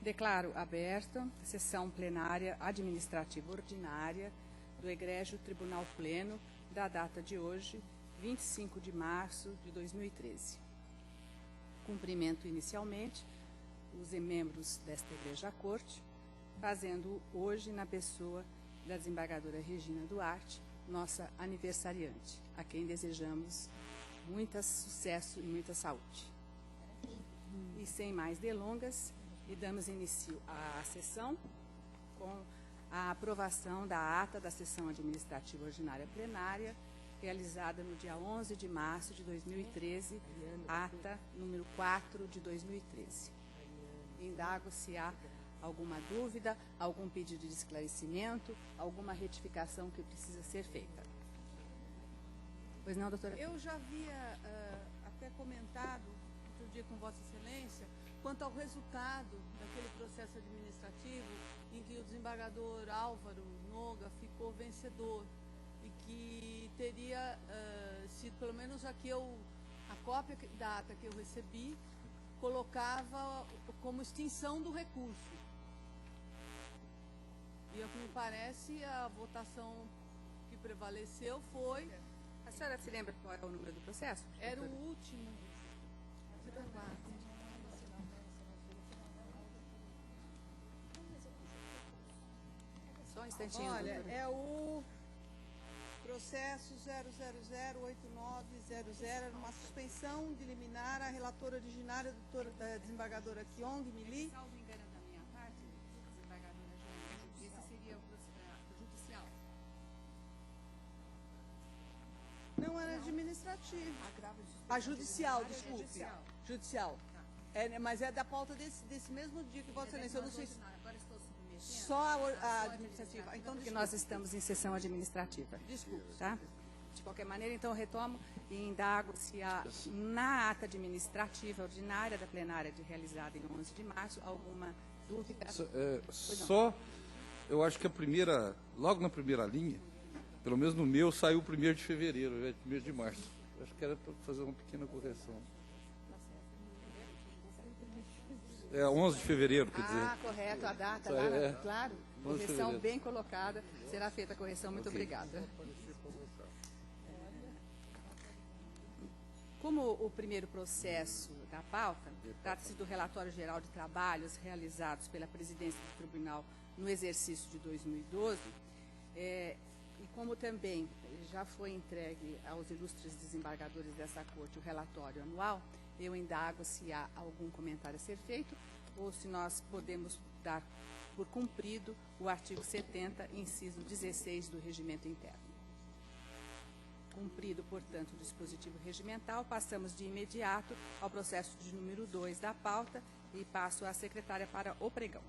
Declaro aberta a sessão plenária administrativa ordinária do Egrégio Tribunal Pleno da data de hoje, 25 de março de 2013. Cumprimento inicialmente os membros desta Igreja Corte, fazendo hoje na pessoa da desembargadora Regina Duarte, nossa aniversariante, a quem desejamos muito sucesso e muita saúde. E sem mais delongas, e damos início à sessão com a aprovação da ata da sessão administrativa ordinária plenária, realizada no dia 11 de março de 2013, ata número 4 de 2013. Indago se há alguma dúvida, algum pedido de esclarecimento, alguma retificação que precisa ser feita. Pois não, doutora? Eu já havia até comentado outro dia com Vossa Excelência quanto ao resultado daquele processo administrativo em que o desembargador Álvaro Noga ficou vencedor e que teria sido, pelo menos a cópia da ata que eu recebi, colocava como extinção do recurso. E, ao que me parece, a votação que prevaleceu foi... A senhora se lembra qual é o número do processo? Era o último. Só um instantinho. Olha, doutora. é o processo 0008900, era uma suspensão de liminar a relatora originária, da desembargadora Kyong Mili. Salvo engano da minha parte, desembargadora Joana, esse seria o judicial. Não era administrativo. A judicial, desculpe. Judicial. Mas é da pauta desse mesmo dia que Vossa Excelência. Eu não sei se... Agora estou submetendo. Só a administrativa. Então, Porque nós estamos em sessão administrativa. Desculpe. Tá? De qualquer maneira, então, eu retomo e indago se há, na ata administrativa ordinária da plenária realizada em 11 de março, alguma dúvida. Eu acho que logo na primeira linha, pelo menos no meu, saiu 1º de fevereiro, ao invés de 1º de março. Eu acho que era para fazer uma pequena correção. É 11 de fevereiro, quer dizer. Correto, a data, claro. 11 de Correção fevereiro. bem colocada. Será feita a correção. Muito obrigada. Como o primeiro processo da pauta trata-se do relatório geral de trabalhos realizados pela presidência do tribunal no exercício de 2012, e como também já foi entregue aos ilustres desembargadores dessa corte o relatório anual, eu indago se há algum comentário a ser feito ou se nós podemos dar por cumprido o artigo 70, inciso 16 do Regimento Interno. Cumprido, portanto, o dispositivo regimental, passamos de imediato ao processo de número 2 da pauta e passo à secretária para o pregão.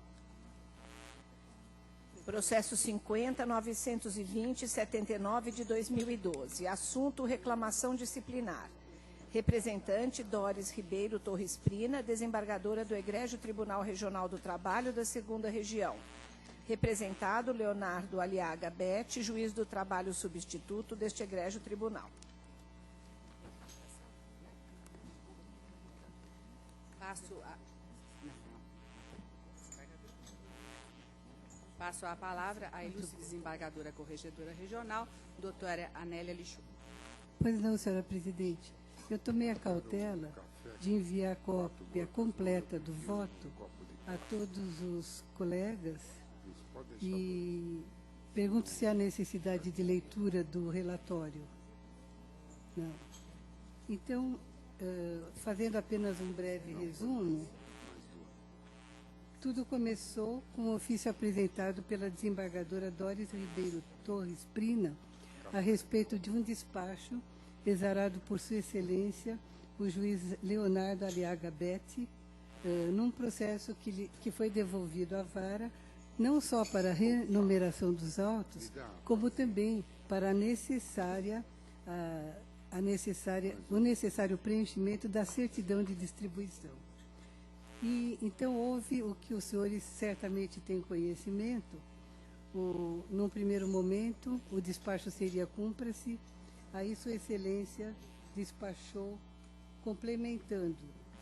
Processo 50.920.79 de 2012. Assunto: reclamação disciplinar. Representante: Doris Ribeiro Torres Prina, desembargadora do Egrégio Tribunal Regional do Trabalho da 2ª Região. Representado: Leonardo Aliaga Bete, juiz do trabalho substituto deste Egrégio Tribunal. Passo a palavra à ilustre desembargadora corregedora regional, doutora Anélia Lichou. Pois não, senhora presidente. Eu tomei a cautela de enviar a cópia completa do voto a todos os colegas e pergunto se há necessidade de leitura do relatório. Não. Então, fazendo apenas um breve resumo, tudo começou com um ofício apresentado pela desembargadora Doris Ribeiro Torres Prina a respeito de um despacho exarado por Sua Excelência, o juiz Leonardo Aliaga Bete, num processo que foi devolvido à vara, não só para a renumeração dos autos, como também para o necessário preenchimento da certidão de distribuição. E então houve o que os senhores certamente têm conhecimento. Num primeiro momento, o despacho seria cúmplice. Aí Sua Excelência despachou complementando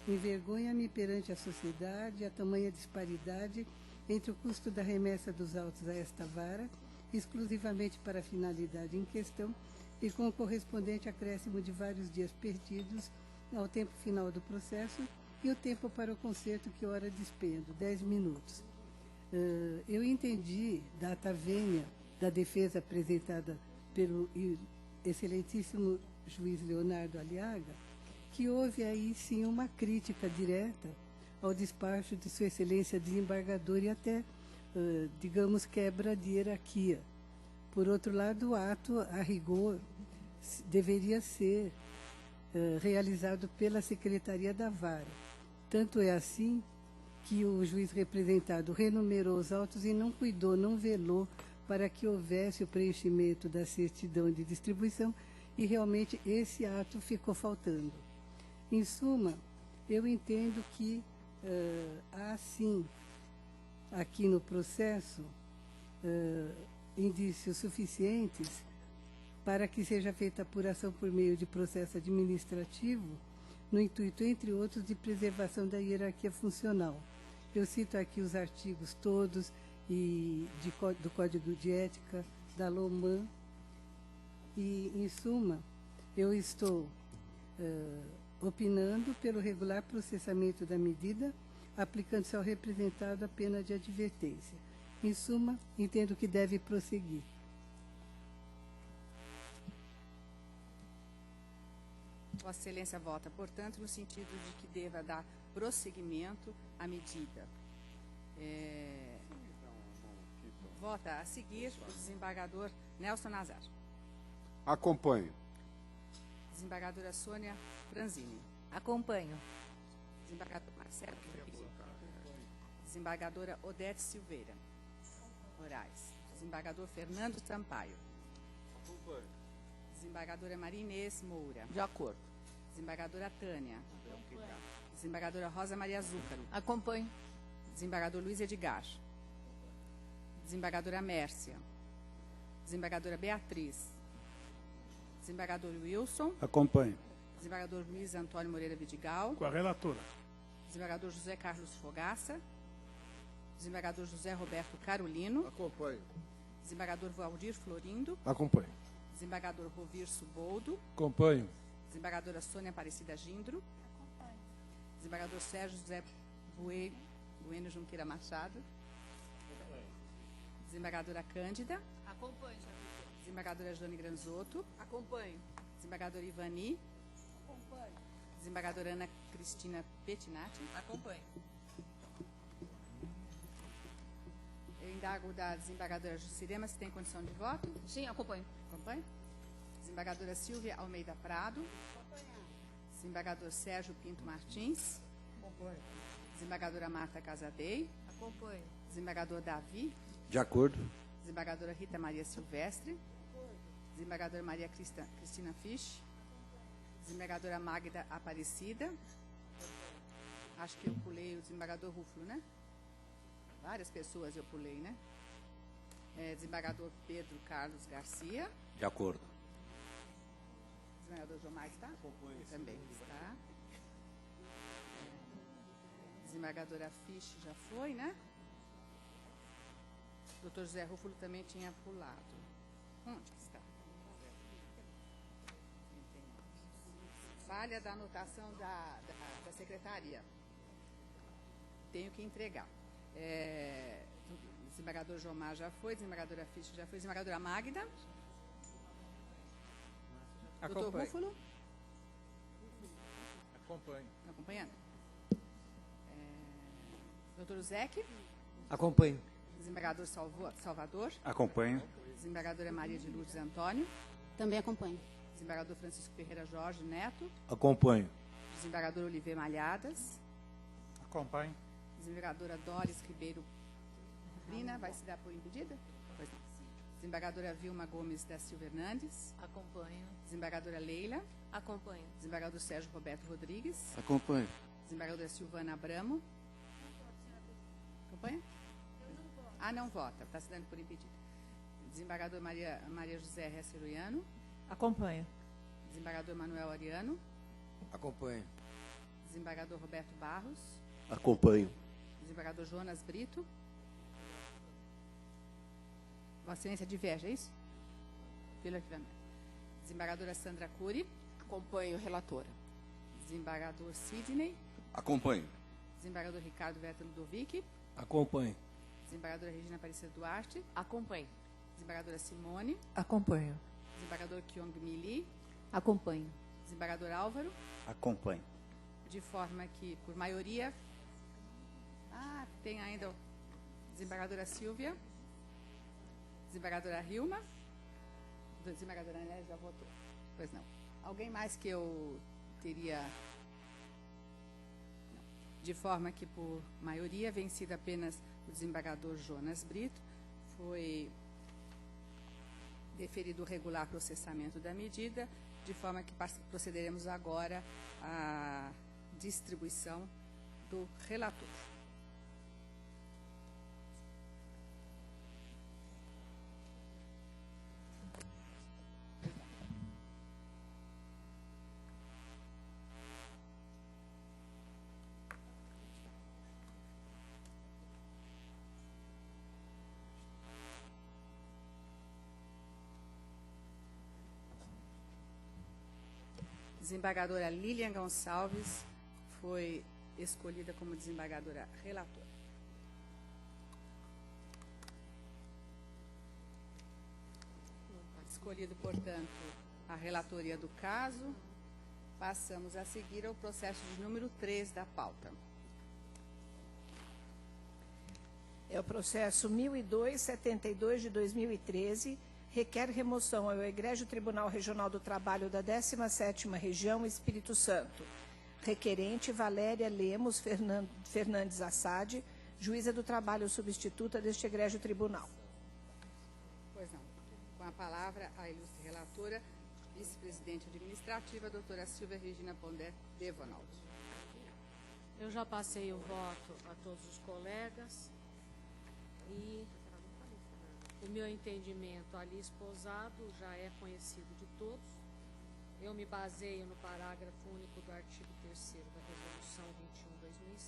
Envergonha-me perante a sociedade a tamanha disparidade entre o custo da remessa dos autos a esta vara, exclusivamente para a finalidade em questão, e com o correspondente acréscimo de vários dias perdidos ao tempo final do processo e o tempo para o conserto que ora despendo, 10 minutos. Eu entendi da ata vênia da defesa apresentada pelo excelentíssimo juiz Leonardo Aliaga, que houve aí sim uma crítica direta ao despacho de Sua Excelência desembargador e até, digamos, quebra de hierarquia. Por outro lado, o ato, a rigor, deveria ser realizado pela Secretaria da Vara. Tanto é assim que o juiz representado renumerou os autos e não cuidou, não velou para que houvesse o preenchimento da certidão de distribuição e realmente esse ato ficou faltando. Em suma, eu entendo que há sim, aqui no processo, indícios suficientes para que seja feita apuração por meio de processo administrativo, no intuito, entre outros, de preservação da hierarquia funcional. Eu cito aqui os artigos todos do Código de Ética, da LOMAN, e, em suma, eu estou opinando pelo regular processamento da medida, aplicando-se ao representado a pena de advertência. Em suma, entendo que deve prosseguir. Vossa Excelência vota, portanto, no sentido de que deva dar prosseguimento à medida. Vota a seguir o desembargador Nelson Nazar. Acompanho. Desembargadora Sônia Franzini. Acompanho. Desembargador Marcelo Ribeiro. Desembargadora Odete Silveira Moraes. Desembargador Fernando Sampaio. Acompanho. Desembargadora Maria Inês Moura. De acordo. Desembargadora Tânia. Desembargadora Rosa Maria Zúcaro. Acompanho. Desembargador Luiz Edgar. Desembargadora Mércia. Desembargadora Beatriz. Desembargador Wilson. Acompanho. Desembargador Luiz Antônio Moreira Vidigal. Com a relatora. Desembargador José Carlos Fogaça. Desembargador José Roberto Carolino. Acompanho. Desembargador Valdir Florindo. Acompanho. Desembargador Rovirso Boldo. Acompanho. Desembargadora Sônia Aparecida Gindro. Desembargador Sérgio José Bueno Junqueira Machado. Desembargadora Cândida. Acompanho, Desembargadora Jane Granzotto. Acompanho. Desembargadora Ivani. Acompanho. Desembargadora Ana Cristina Pettinati. Acompanho. Eu indago da desembargadora Jucirema se tem condição de voto. Sim, acompanho. Acompanhe. Desembargadora Silvia Almeida Prado. Desembargador Sérgio Pinto Martins. Acompanho. Desembargadora Marta Casadei. Acompanho. Desembargador Davi. De acordo. Desembargadora Rita Maria Silvestre. Desembargadora Maria Cristina Fisch. Desembargadora Magda Aparecida. Acho que eu pulei o desembargador Rúfulo, né? Várias pessoas eu pulei, né? Desembargador Pedro Carlos Garcia. De acordo. Desembargador Jomar está? Também está. Desembargadora Fisch já foi, né? Doutor José Rúfulo também tinha pulado. Onde está? Falha da anotação da secretaria. Tenho que entregar. Desembargador Jomar já foi, desembargadora Fisch já foi, desembargadora Magda. Doutor Rúfulo? Acompanho. Acompanhando? Doutor Zec? Acompanho. Desembargador Salvador? Acompanho. Desembargadora Maria de Lourdes Antônio? Também acompanho. Desembargador Francisco Ferreira Jorge Neto? Acompanho. Desembargador Oliver Malhadas? Acompanho. Desembargadora Doris Ribeiro Brina, vai se dar por impedida? Pois não. Desembargadora Vilma Gomes da Silva Hernandes? Acompanho. Desembargadora Leila? Acompanho. Desembargador Sérgio Roberto Rodrigues? Acompanho. Desembargadora Silvana Abramo? Acompanha? Ah, não vota, está se dando por impedida. Desembargador Maria José Resseruiano? Acompanho. Desembargador Manuel Ariano? Acompanho. Desembargador Roberto Barros. Acompanho. Desembargador Jonas Brito. Vossa Excelência diverge, é isso? Pelo arquivamento. Desembargadora Sandra Cury. Acompanho, relatora. Desembargador Sidney. Acompanho. Desembargador Ricardo Veta Ludovic. Acompanho. Desembargadora Regina Aparecida Duarte. Acompanho. Desembargadora Simone. Acompanho. Desembargador Kyong Mili. Acompanho. Desembargador Álvaro. Acompanho. De forma que, por maioria... tem ainda desembargadora Silvia. Desembargadora Hilma. Desembargadora Anélia já votou. Pois não. Alguém mais que eu teria... Não. De forma que, por maioria, vencido apenas o desembargador Jonas Brito, foi deferido o regular processamento da medida, de forma que procederemos agora à distribuição do relator. Desembargadora Lilian Gonçalves foi escolhida como desembargadora relatora. Escolhido, portanto, a relatoria do caso, passamos a seguir ao processo de número 3 da pauta. É o processo 1002-72 de 2013, requer remoção ao Egrégio Tribunal Regional do Trabalho da 17ª Região Espírito Santo. Requerente Valéria Lemos Fernandes Assad, juíza do trabalho substituta deste Egrégio Tribunal. Pois não. Com a palavra, a ilustre relatora, vice-presidente administrativa, doutora Silvia Regina Pondé Devonaldo. Eu já passei o voto a todos os colegas e o meu entendimento ali esposado já é conhecido de todos. Eu me baseio no parágrafo único do artigo 3º da Resolução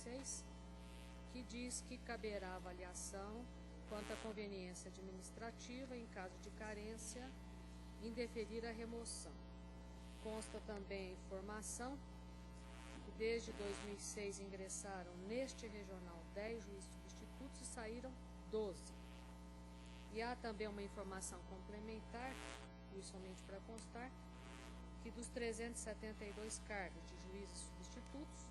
21/2006, que diz que caberá avaliação quanto à conveniência administrativa em caso de carência em deferir a remoção. Consta também a informação que desde 2006 ingressaram neste regional 10 juízes substitutos e saíram 12. E há também uma informação complementar, e somente para constar, que dos 372 cargos de juízes substitutos,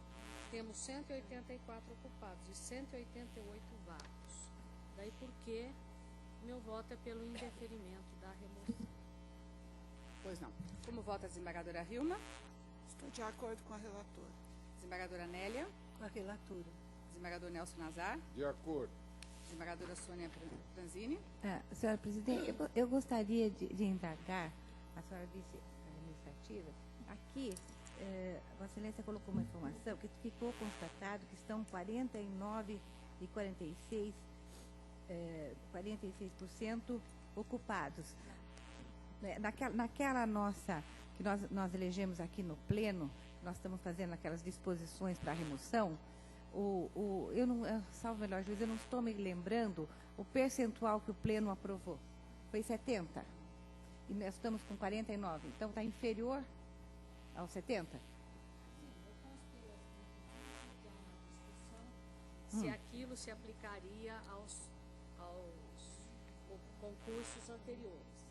temos 184 ocupados e 188 vagos. Daí porque meu voto é pelo indeferimento da remoção. Pois não. Como vota a desembargadora Hilma? Estou de acordo com a relatora. Desembargadora Nélia? Com a relatora. Desembargador Nelson Nazar? De acordo. Desembargadora Sônia Franzini? Senhora presidente, eu gostaria de indagar a senhora vice-administrativa. Aqui, Vossa Excelência colocou uma informação que ficou constatado que estão 46% ocupados. Naquela nossa, que nós elegemos aqui no Pleno, nós estamos fazendo aquelas disposições para a remoção, eu não, salvo melhor juízo, eu não estou me lembrando o percentual que o Pleno aprovou. Foi 70. E nós estamos com 49. Então, está inferior aos 70? Se aquilo se aplicaria aos concursos anteriores.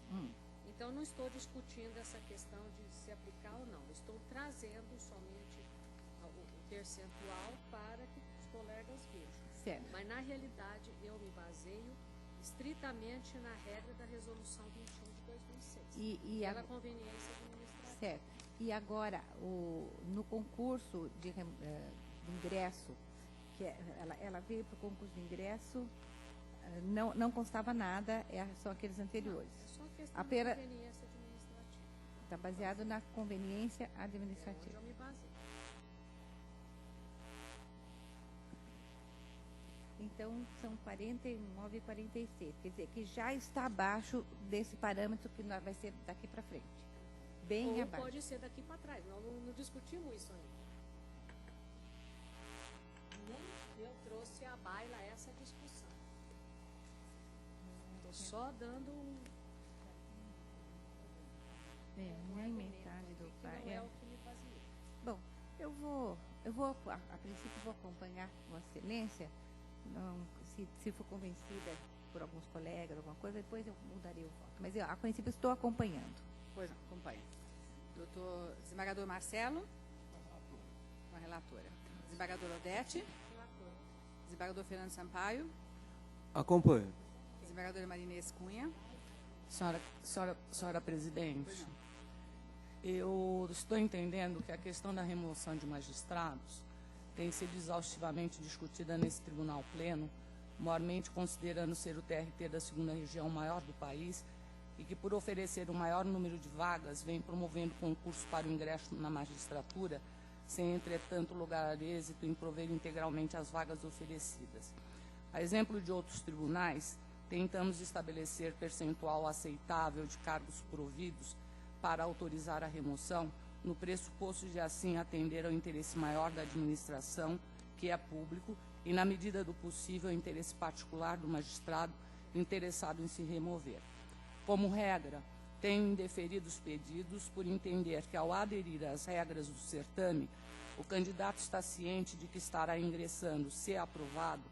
Então, não estou discutindo essa questão de se aplicar ou não. Estou trazendo somente o percentual para que os colegas vejam. Certo. Mas, na realidade, eu me baseio estritamente na regra da Resolução 21 de 2006. Pela conveniência administrativa. Certo. E agora, no concurso de ingresso, que ela veio para o concurso de ingresso, não constava nada, são aqueles anteriores. É só questão de conveniência administrativa. Está baseado na conveniência administrativa. Eu me baseio. Então, são 49 e 46. Quer dizer, que já está abaixo desse parâmetro que vai ser daqui para frente. Bem Ou abaixo. pode ser daqui para trás. Nós não discutimos isso ainda. trouxe à baila essa discussão. Estou só dando Nem metade do que não é o que me fazia. Bom, eu vou, a princípio, vou acompanhar Vossa Excelência, não, se for convencida por alguns colegas, alguma coisa, depois eu mudarei o voto. Mas eu, a princípio, estou acompanhando. Pois não, acompanha. Doutor desembargador Marcelo. Com a relatora. Desembargador Odete. Desembargador Fernando Sampaio. Acompanho. Desembargadora Marinês Cunha. Senhora presidente, eu estou entendendo que a questão da remoção de magistrados tem sido exaustivamente discutida nesse tribunal pleno, maiormente considerando ser o TRT da 2ª região maior do país e que, por oferecer o maior número de vagas, vem promovendo concurso para o ingresso na magistratura, sem, entretanto, lugar êxito em prover integralmente as vagas oferecidas. A exemplo de outros tribunais, tentamos estabelecer percentual aceitável de cargos providos para autorizar a remoção, no pressuposto de assim atender ao interesse maior da administração, que é público, e, na medida do possível, ao interesse particular do magistrado interessado em se remover. Como regra, tenho indeferido os pedidos por entender que, ao aderir às regras do certame, o candidato está ciente de que estará ingressando, se aprovado,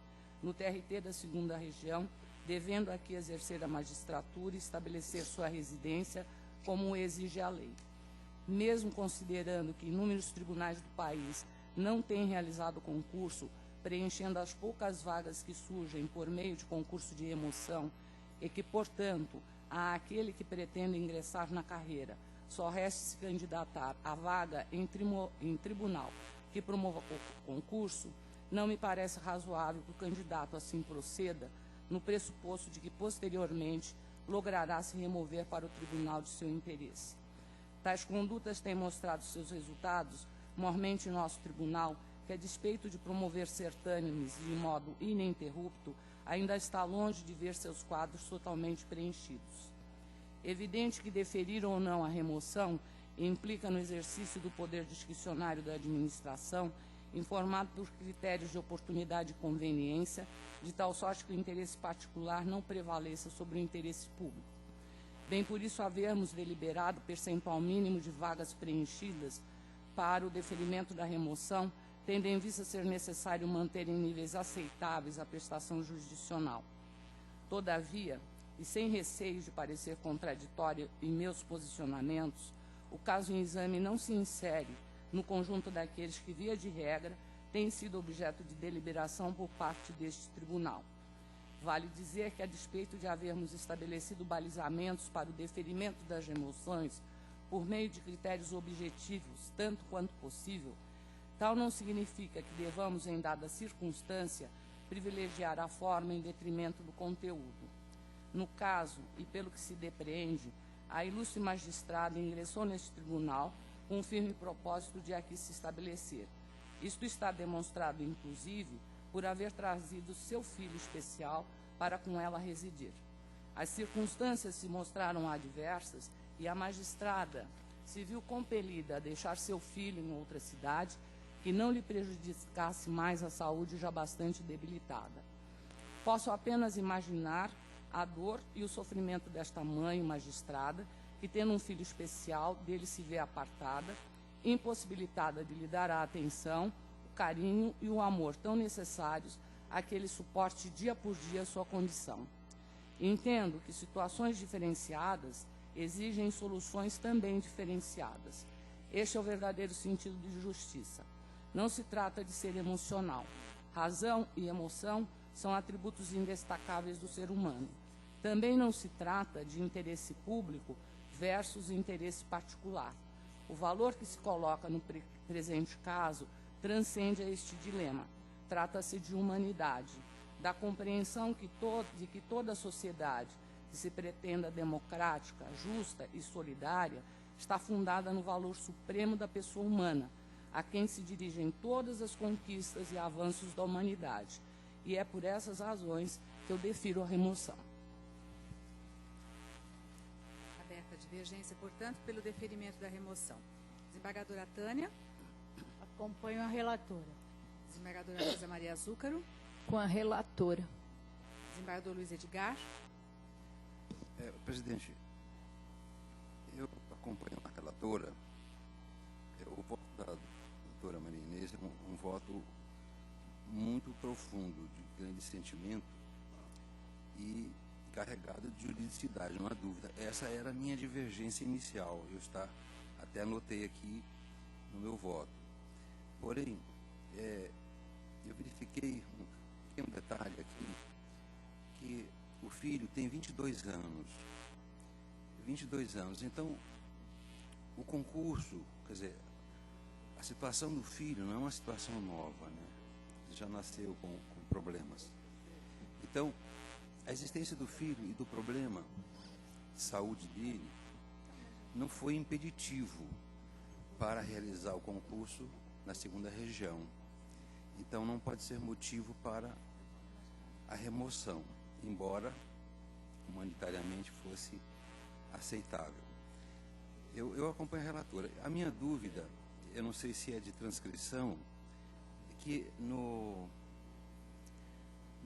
no TRT da 2ª região, devendo aqui exercer a magistratura e estabelecer sua residência, como exige a lei. Mesmo considerando que inúmeros tribunais do país não têm realizado concurso, preenchendo as poucas vagas que surgem por meio de concurso de remoção, e que, portanto, a aquele que pretende ingressar na carreira só resta se candidatar à vaga em tribunal que promova concurso, não me parece razoável que o candidato assim proceda, no pressuposto de que, posteriormente, logrará se remover para o tribunal de seu interesse. Tais condutas têm mostrado seus resultados, mormente em nosso tribunal, que, a despeito de promover certames de modo ininterrupto, ainda está longe de ver seus quadros totalmente preenchidos. Evidente que deferir ou não a remoção implica no exercício do poder discricionário da administração, informado por critérios de oportunidade e conveniência, de tal sorte que o interesse particular não prevaleça sobre o interesse público. Bem por isso havermos deliberado percentual mínimo de vagas preenchidas para o deferimento da remoção, tendo em vista ser necessário manter em níveis aceitáveis a prestação jurisdicional. Todavia, e sem receio de parecer contraditório em meus posicionamentos, o caso em exame não se insere no conjunto daqueles que, via de regra, têm sido objeto de deliberação por parte deste tribunal. Vale dizer que, a despeito de havermos estabelecido balizamentos para o deferimento das remoções por meio de critérios objetivos, tanto quanto possível, tal não significa que devamos, em dada circunstância, privilegiar a forma em detrimento do conteúdo. No caso, e pelo que se depreende, a ilustre magistrada ingressou neste tribunal com o firme propósito de aqui se estabelecer. Isto está demonstrado, inclusive, por haver trazido seu filho especial para com ela residir. As circunstâncias se mostraram adversas e a magistrada se viu compelida a deixar seu filho em outra cidade que não lhe prejudicasse mais a saúde já bastante debilitada. Posso apenas imaginar a dor e o sofrimento desta mãe magistrada, que, tendo um filho especial, dele se vê apartada, impossibilitada de lhe dar a atenção, o carinho e o amor tão necessários a que ele suporte dia por dia sua condição. Entendo que situações diferenciadas exigem soluções também diferenciadas. Este é o verdadeiro sentido de justiça. Não se trata de ser emocional. Razão e emoção são atributos indestacáveis do ser humano. Também não se trata de interesse público versus interesse particular. O valor que se coloca no presente caso transcende a este dilema. Trata-se de humanidade, da compreensão de que toda a sociedade que se pretenda democrática, justa e solidária está fundada no valor supremo da pessoa humana, a quem se dirigem todas as conquistas e avanços da humanidade. E é por essas razões que eu defiro a remoção. Aberta a divergência, portanto, pelo deferimento da remoção. Desembargadora Tânia. Acompanho a relatora. Desembargadora Rosa Maria Zúcaro. Com a relatora. Desembargador Luiz Edgar. Presidente, eu acompanho a relatora. O voto da doutora Maria Inês é um voto muito profundo, de grande sentimento e carregado de juridicidade, não há dúvida. Essa era a minha divergência inicial. Eu até anotei aqui no meu voto. Porém, eu verifiquei um pequeno detalhe aqui, que o filho tem 22 anos. 22 anos. Então, o concurso, quer dizer, a situação do filho não é uma situação nova, né? Já nasceu com problemas. Então, a existência do filho e do problema de saúde dele não foi impeditivo para realizar o concurso na segunda região. Então, não pode ser motivo para a remoção, embora humanitariamente fosse aceitável. Eu acompanho a relatora. A minha dúvida, eu não sei se é de transcrição, é que no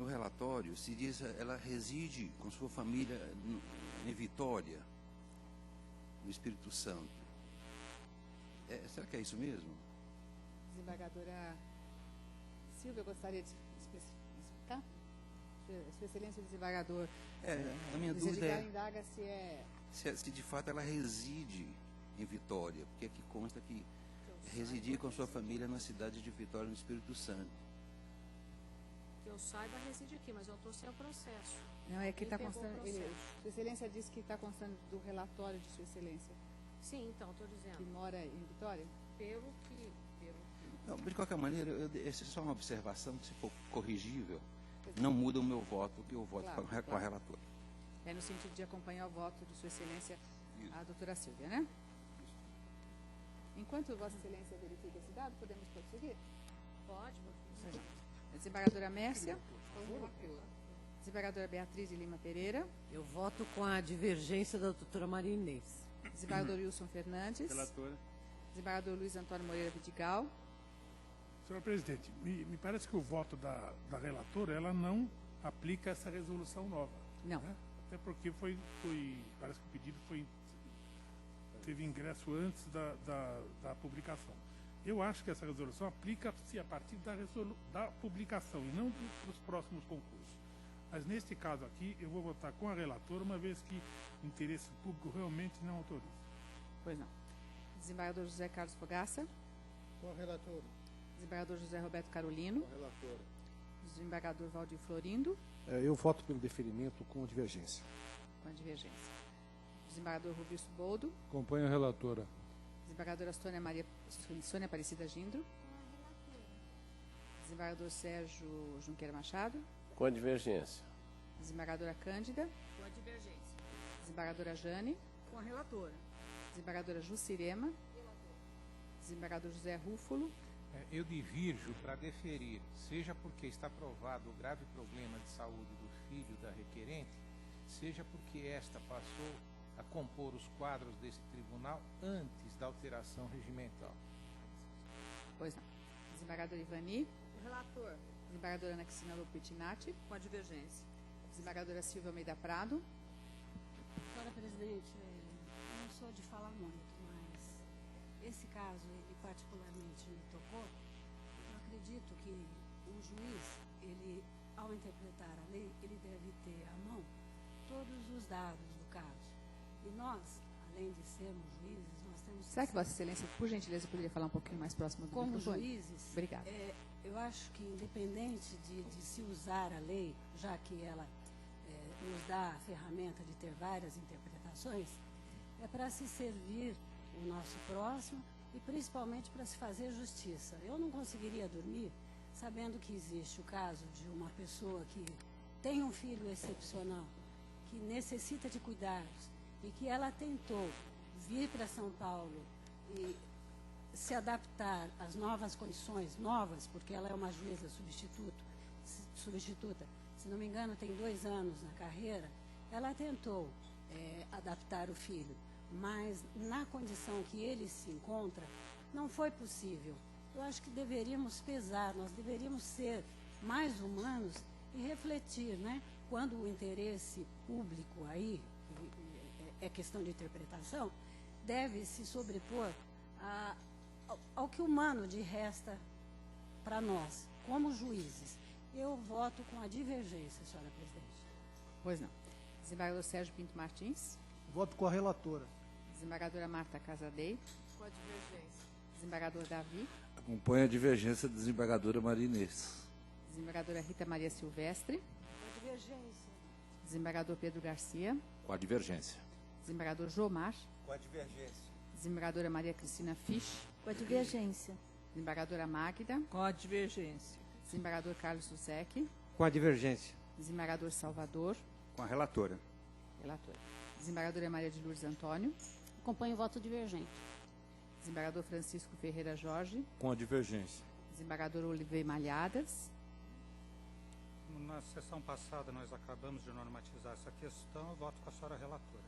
relatório se diz ela reside com sua família em Vitória, no Espírito Santo. Será que é isso mesmo? Desembargadora Silvia, eu gostaria de explicar? Sua Excelência, o desembargador. A minha dúvida é indaga se de fato ela reside em Vitória, porque aqui consta que residia com sua família na cidade de Vitória, no Espírito Santo. Que eu saiba, reside aqui, mas eu estou sem o processo. Não, é que está constando. Sua Excelência disse que está constando do relatório de Sua Excelência. Sim, então, estou dizendo. Que mora em Vitória? Pelo que... Não, de qualquer maneira, essa é só uma observação, que se for corrigível, não muda o meu voto, que eu voto com a relatora. É no sentido de acompanhar o voto de Sua Excelência, a doutora Silvia, né? Enquanto Vossa Excelência verifica esse dado, podemos prosseguir? Pode. Desembargadora Mércia. Desembargadora Beatriz de Lima Pereira. Eu voto com a divergência da doutora Maria Inês. Desembargador Wilson Fernandes. Relatora. Desembargador Luiz Antônio Moreira Vidigal. Senhor presidente, me parece que o voto da relatora, ela não aplica essa resolução nova. Não. Né? Até porque parece que o pedido teve ingresso antes da publicação. Eu acho que essa resolução aplica-se a partir da publicação e não dos próximos concursos. Mas neste caso aqui, eu vou votar com a relatora, uma vez que o interesse público realmente não autoriza. Pois não. Desembargador José Carlos Fogaça. Com a relatora. Desembargador José Roberto Carolino. Com a relatora. Desembargador Valdir Florindo. Eu voto pelo deferimento com divergência. Com a divergência. Desembargador Rubius Boldo. Acompanho a relatora. Desembargadora Sônia Aparecida Gindro. Desembargador Sérgio Junqueira Machado. Com a divergência. Desembargadora Cândida. Com a divergência. Desembargadora Jane. Com a relatora. Desembargadora Jucirema. Desembargador José Rúfulo. Eu divirjo para deferir, seja porque está provado o grave problema de saúde do filho da requerente, seja porque esta passou a compor os quadros desse tribunal antes da alteração regimental. Pois não. Desembargador Ivani. O relator. Desembargadora Ana Cristina Lopetinati. Com a divergência. Desembargadora Silvia Almeida Prado. Senhora presidente, eu não sou de falar muito, mas esse caso, ele particularmente me tocou. Eu acredito que o juiz, ele, ao interpretar a lei, ele deve ter à mão todos os dados do caso. E nós, além de sermos juízes, nós temos... Será que Vossa Excelência, por gentileza, poderia falar um pouquinho mais próximo do como microfone? Juízes, Obrigada. Eu acho que, independente de se usar a lei, já que ela nos dá a ferramenta de ter várias interpretações, é para se servir o nosso próximo e principalmente para se fazer justiça. Eu não conseguiria dormir sabendo que existe o caso de uma pessoa que tem um filho excepcional, que necessita de cuidados e que ela tentou vir para São Paulo e se adaptar às novas condições, porque ela é uma juíza substituta, se não me engano tem 2 anos na carreira, ela tentou adaptar o filho, mas na condição que ele se encontra, não foi possível. Eu acho que deveríamos pesar, nós deveríamos ser mais humanos e refletir, né? Quando o interesse público aí, que é questão de interpretação, deve se sobrepor ao que humano de resta para nós, como juízes. Eu voto com a divergência, senhora presidente. Pois não. Desembargador Sérgio Pinto Martins. Voto com a relatora. Desembargadora Marta Casadei. Com a divergência. Desembargador Davi. Acompanho a divergência da desembargadora Maria Inês. Desembargadora Rita Maria Silvestre. Com a divergência. Desembargador Pedro Garcia. Com a divergência. Desembargador Jomar. Com a divergência. Desembargadora Maria Cristina Fisch. Com a divergência. Desembargadora Magda. Com a divergência. Desembargador Carlos Suzek. Com a divergência. Desembargador Salvador. Com a relatora. Relator. Desembargadora Maria de Lourdes Antônio. Acompanho o voto divergente. Desembargador Francisco Ferreira Jorge. Com a divergência. Desembargador Oliveira Malhadas. Na sessão passada nós acabamos de normatizar essa questão. Eu voto com a senhora relatora.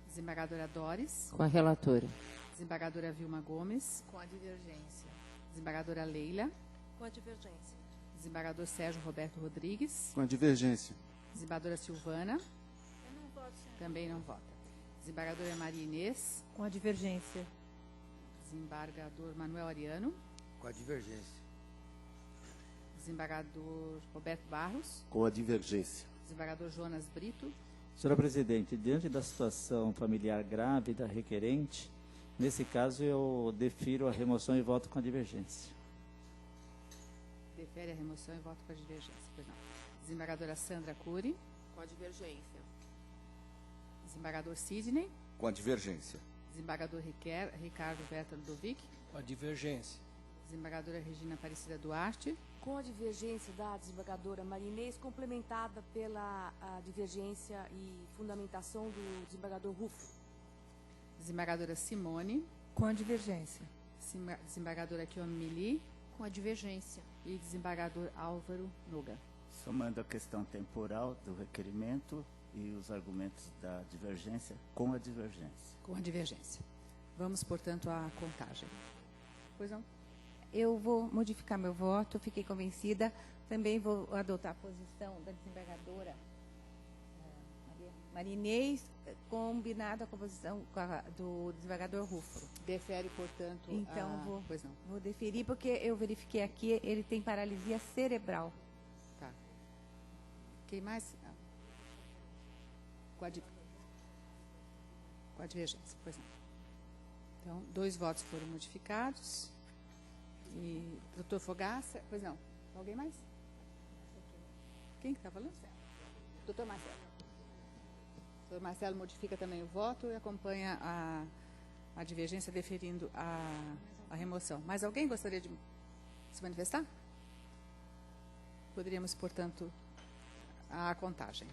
Desembargadora Doris. Com a relatora. Desembargadora Vilma Gomes. Com a divergência. Desembargadora Leila. Com a divergência. Desembargador Sérgio Roberto Rodrigues. Com a divergência. Desembargadora Silvana. Eu não voto, senhora. Também não vota. Desembargadora Maria Inês. Com a divergência. Desembargador Manuel Ariano. Com a divergência. Desembargador Roberto Barros. Com a divergência. Desembargador Jonas Brito. Senhora presidente, diante da situação familiar grave da requerente, nesse caso eu defiro a remoção e voto com a divergência. Defere a remoção e voto com a divergência. Pois não. Desembargadora Sandra Cury. Com a divergência. Desembargador Sidney. Com a divergência. Desembargador Ricardo Berta Ludovic. Com a divergência. Desembargadora Regina Aparecida Duarte. Com a divergência da desembargadora Maria Inês, complementada pela divergência e fundamentação do desembargador Rufo. Desembargadora Simone. Com a divergência. Desembargadora Kiyomi Mili. Com a divergência. E desembargador Álvaro Noga. Somando a questão temporal do requerimento e os argumentos da divergência, com a divergência. Com a divergência. Vamos, portanto, à contagem. Pois não? Eu vou modificar meu voto, fiquei convencida. Também vou adotar a posição da desembargadora Maria Inês, combinada com a posição do desembargador Rufo. Defere, portanto, então, pois não. Vou deferir, porque eu verifiquei aqui, ele tem paralisia cerebral. Tá. Quem mais? Com a divergência, pois não. Então, 2 votos foram modificados. E doutor Fogaça, pois não. Alguém mais? Quem que está falando? Doutor Marcelo. Doutor Marcelo modifica também o voto e acompanha a divergência, deferindo a remoção. Mais alguém gostaria de se manifestar? Poderíamos, portanto, a contagem.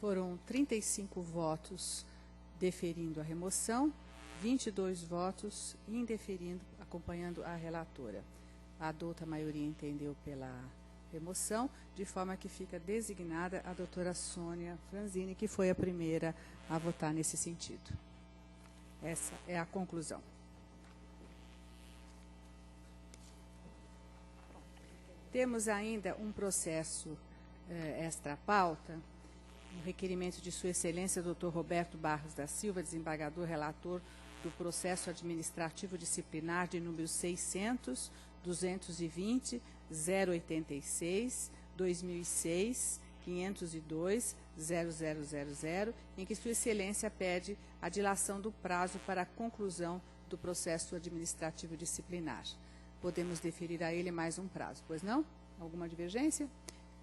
Foram 35 votos deferindo a remoção, 22 votos indeferindo, acompanhando a relatora. A adulta maioria entendeu pela remoção, de forma que fica designada a doutora Sônia Franzini, que foi a primeira a votar nesse sentido. Essa é a conclusão. Temos ainda um processo extra-pauta, um requerimento de Sua Excelência, Dr. Roberto Barros da Silva, desembargador relator do processo administrativo disciplinar de número 600-220-000 086, 2006, 502, 0000, em que Sua Excelência pede a dilação do prazo para a conclusão do processo administrativo disciplinar. Podemos deferir a ele mais um prazo, pois não? Alguma divergência?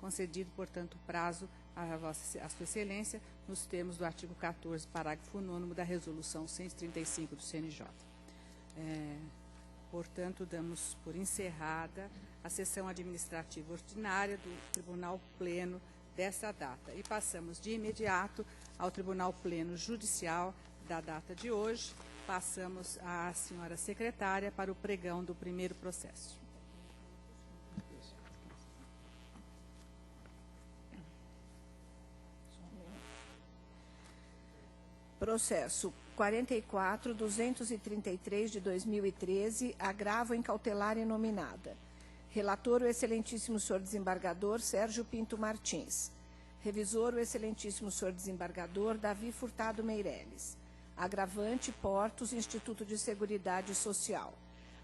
Concedido, portanto, o prazo a Sua Excelência, nos termos do artigo 14, parágrafo 9º da Resolução 135 do CNJ. Portanto, damos por encerrada a sessão administrativa ordinária do Tribunal Pleno dessa data. E passamos de imediato ao Tribunal Pleno Judicial da data de hoje. Passamos à senhora secretária para o pregão do primeiro processo. Processo 44.233 de 2013, agravo em cautelar inominada. Relator, o excelentíssimo senhor desembargador Sérgio Pinto Martins. Revisor, o excelentíssimo senhor desembargador Davi Furtado Meireles. Agravante, Portos, Instituto de Seguridade Social.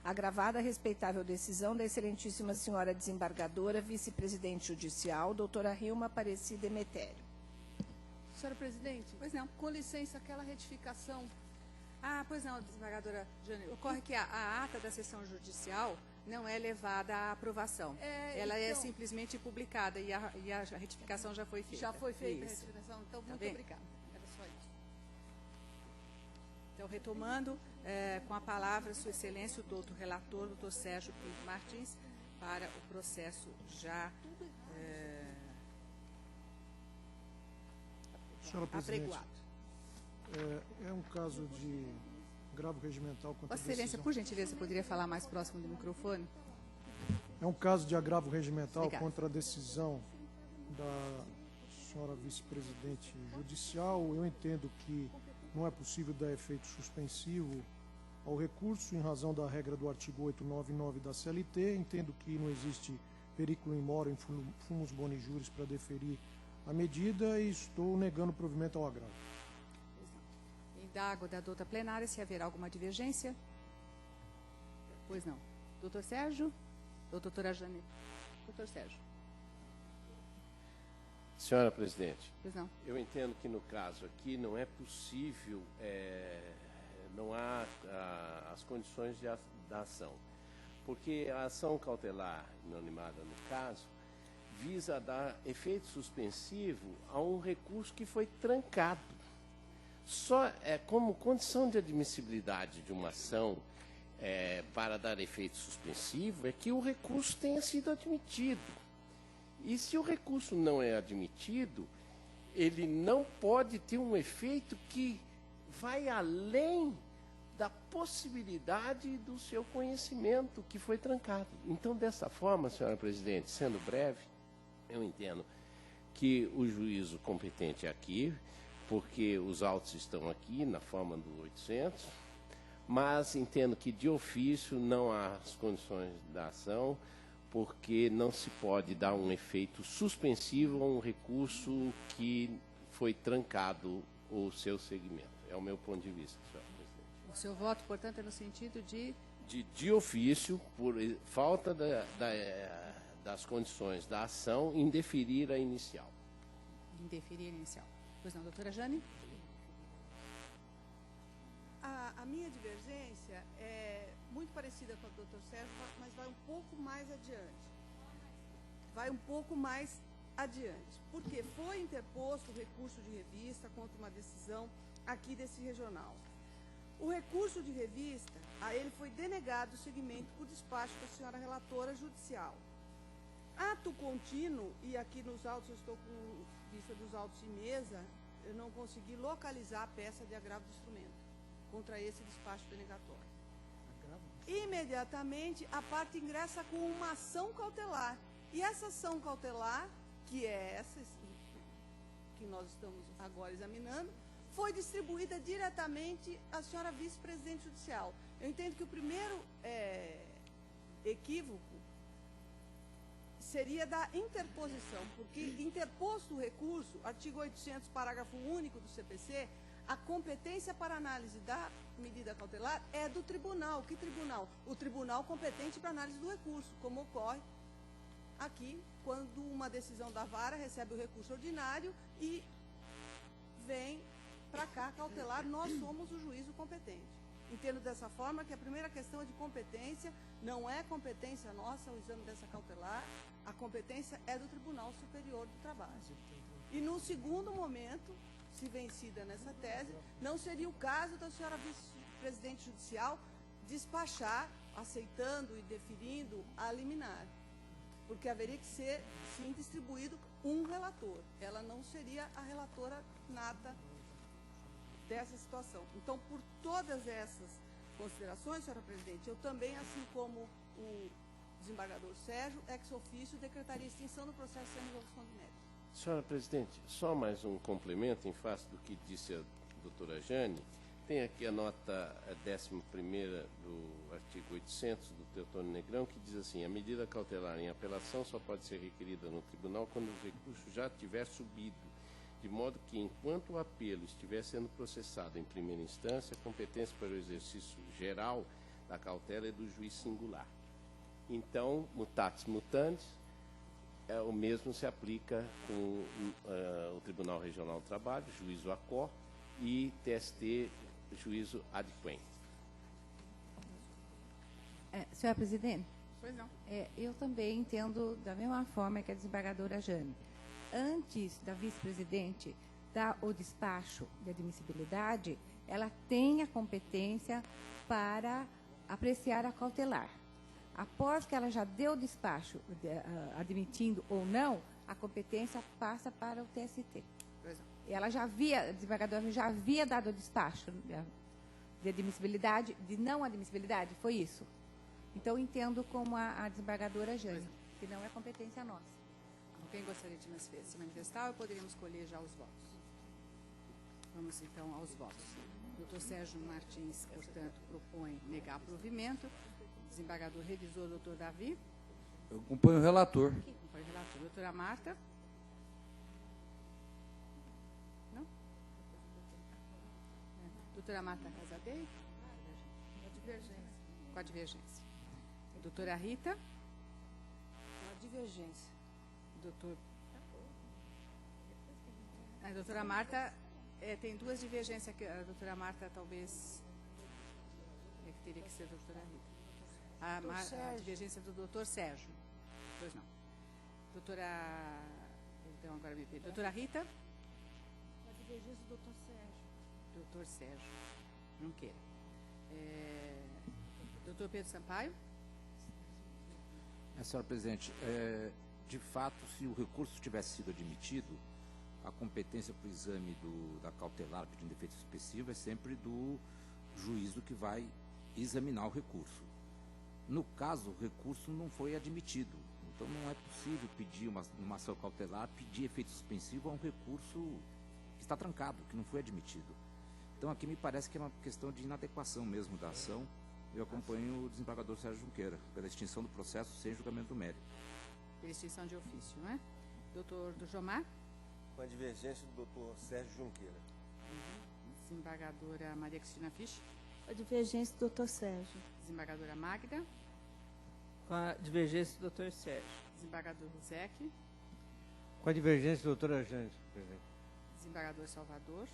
Agravada a respeitável decisão da excelentíssima senhora desembargadora, vice-presidente judicial, doutora Rilma Aparecida Emetério. Senhora presidente, pois não. Com licença, aquela retificação. Pois não, desembargadora Jane. Ocorre que a ata da sessão judicial não é levada à aprovação. Ela é simplesmente publicada e a retificação já foi feita. Já foi feita Isso. a retificação? Então, muito obrigada. Era só isso. Então, retomando, com a palavra, Sua Excelência, o doutor relator, doutor Sérgio Pinto Martins, para o processo já Senhora presidente, apregoado. É um caso de agravo regimental contra Vossa Excelência, por gentileza, poderia falar mais próximo do microfone? É um caso de agravo regimental Obrigada. contra a decisão da senhora vice-presidente judicial. Eu entendo que não é possível dar efeito suspensivo ao recurso em razão da regra do artigo 899 da CLT. Entendo que não existe perículo in mora em fumus boni juris para deferir a medida e estou negando provimento ao agravo. Indago da douta plenária se haverá alguma divergência. Pois não. Doutor Sérgio? Ou doutora Jane? Doutor Sérgio. Senhora presidente, Pois não. eu entendo que no caso aqui não é possível, não há as condições da ação, porque a ação cautelar inanimada no caso visa dar efeito suspensivo a um recurso que foi trancado. Só como condição de admissibilidade de uma ação para dar efeito suspensivo é que o recurso tenha sido admitido. E se o recurso não é admitido, ele não pode ter um efeito que vai além da possibilidade do seu conhecimento que foi trancado. Então, dessa forma, senhora presidente, sendo breve, eu entendo que o juízo competente é aqui, porque os autos estão aqui na forma do 800, mas entendo que de ofício não há as condições da ação, porque não se pode dar um efeito suspensivo a um recurso que foi trancado o seu segmento. É o meu ponto de vista, senhora presidente. O seu voto, portanto, é no sentido de... De ofício, por falta das condições da ação, indeferir a inicial. Indeferir inicial. Pois não, doutora Jane? A minha divergência é muito parecida com a do doutor Sérgio, mas vai um pouco mais adiante. Vai um pouco mais adiante. Porque foi interposto o recurso de revista contra uma decisão aqui desse regional. O recurso de revista, a ele foi denegado o seguimento por despacho da senhora relatora judicial. Ato contínuo, e aqui nos autos, eu estou com vista dos autos em mesa, eu não consegui localizar a peça de agravo de instrumento contra esse despacho denegatório. Imediatamente, a parte ingressa com uma ação cautelar. E essa ação cautelar, que é essa que nós estamos agora examinando, foi distribuída diretamente à senhora vice-presidente judicial. Eu entendo que o primeiro equívoco seria da interposição, porque interposto o recurso, artigo 800, parágrafo único do CPC, a competência para análise da medida cautelar é do tribunal. Que tribunal? O tribunal competente para análise do recurso, como ocorre aqui, quando uma decisão da vara recebe o recurso ordinário e vem para cá cautelar, nós somos o juízo competente. Entendo dessa forma que a primeira questão é de competência, não é competência nossa o exame dessa cautelar, a competência é do Tribunal Superior do Trabalho. E num segundo momento, se vencida nessa tese, não seria o caso da senhora vice-presidente judicial despachar, aceitando e deferindo a liminar, porque haveria que ser, sim, distribuído um relator. Ela não seria a relatora nata dessa situação. Então, por todas essas considerações, senhora presidente, eu também, assim como o desembargador Sérgio, ex officio, decretaria extinção do processo sem resolução de mérito. Senhora presidente, só mais um complemento em face do que disse a doutora Jane. Tem aqui a nota 11ª do artigo 800 do Teotônio Negrão, que diz assim: a medida cautelar em apelação só pode ser requerida no tribunal quando o recurso já tiver subido, de modo que, enquanto o apelo estiver sendo processado em primeira instância, a competência para o exercício geral da cautela é do juiz singular. Então, mutatis mutandis, o mesmo se aplica com o Tribunal Regional do Trabalho, juízo ACOR, e TST, juízo adquem. Senhora presidente? Pois não. Eu também entendo da mesma forma que a desembargadora Jane. Antes da vice-presidente dar o despacho de admissibilidade, ela tem a competência para apreciar a cautelar. Após que ela já deu o despacho, admitindo ou não, a competência passa para o TST. Pois não. Ela já havia, a desembargadora já havia dado o despacho de admissibilidade, de não admissibilidade, foi isso. Então, entendo como a desembargadora Jane, que não é competência nossa. Quem gostaria de se manifestar, ou poderíamos escolher já os votos? Vamos, então, aos votos. O doutor Sérgio Martins, portanto, propõe negar provimento. Desembargador revisor, doutor Davi. Eu acompanho o relator. Acompanho o relator. Doutora Marta. Não? Doutora Marta Casadei. Com a divergência. Com a divergência. Doutora Rita. Com a divergência. A doutora Marta tem duas divergências que a doutora Marta talvez teria que ser a doutora Rita. A divergência do doutor Sérgio. Pois não. Doutora. Então agora me perdi. Doutora Rita. A divergência do doutor Sérgio. Doutor Sérgio. Não queira. Doutor Pedro Sampaio. Senhora presidente, de fato, se o recurso tivesse sido admitido, a competência para o exame da cautelar pedindo efeito suspensivo é sempre do juízo que vai examinar o recurso. No caso, o recurso não foi admitido. Então, não é possível pedir uma ação cautelar, pedir efeito suspensivo a um recurso que está trancado, que não foi admitido. Então, aqui me parece que é uma questão de inadequação mesmo da ação. Eu acompanho o desembargador Sérgio Junqueira, pela extinção do processo sem julgamento do mérito. Pela extinção de ofício, não é? Doutor do Jomar. Com a divergência do doutor Sérgio Junqueira. Desembargadora Maria Cristina Fisch. Com a divergência do doutor Sérgio. Desembargadora Magda. Com a divergência do doutor Sérgio. Desembargador Rosec. Com a divergência do doutor Jane, presidente. Desembargador Salvador.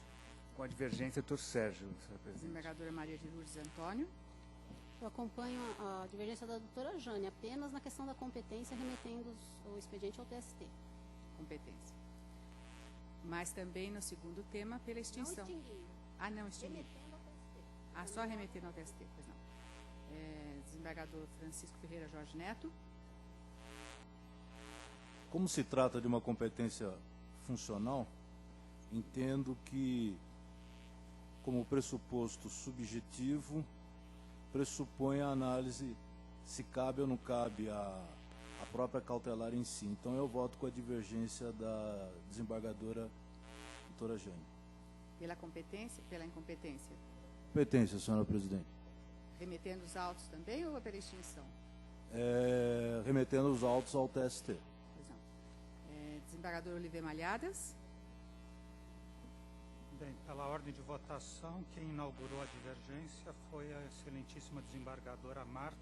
Com a divergência do doutor Sérgio, senhora presidente. Desembargadora Maria de Lourdes Antônio. Eu acompanho a divergência da doutora Jane, apenas na questão da competência, remetendo o expediente ao TST. Competência. Mas também no segundo tema, pela extinção. Não extinguir. Não extinguir. Remetendo ao TST. Só remetendo ao TST, pois não. Desembargador Francisco Ferreira Jorge Neto. Como se trata de uma competência funcional, entendo que, como pressuposto subjetivo, pressupõe a análise se cabe ou não cabe a própria cautelar em si. Então, eu voto com a divergência da desembargadora doutora Jane. Pela competência, pela incompetência? Competência, senhora presidente. Remetendo os autos também ou pela extinção? Remetendo os autos ao TST. Pois não. Desembargador Oliveira Malhadas. Bem, pela ordem de votação, quem inaugurou a divergência foi a excelentíssima desembargadora Marta,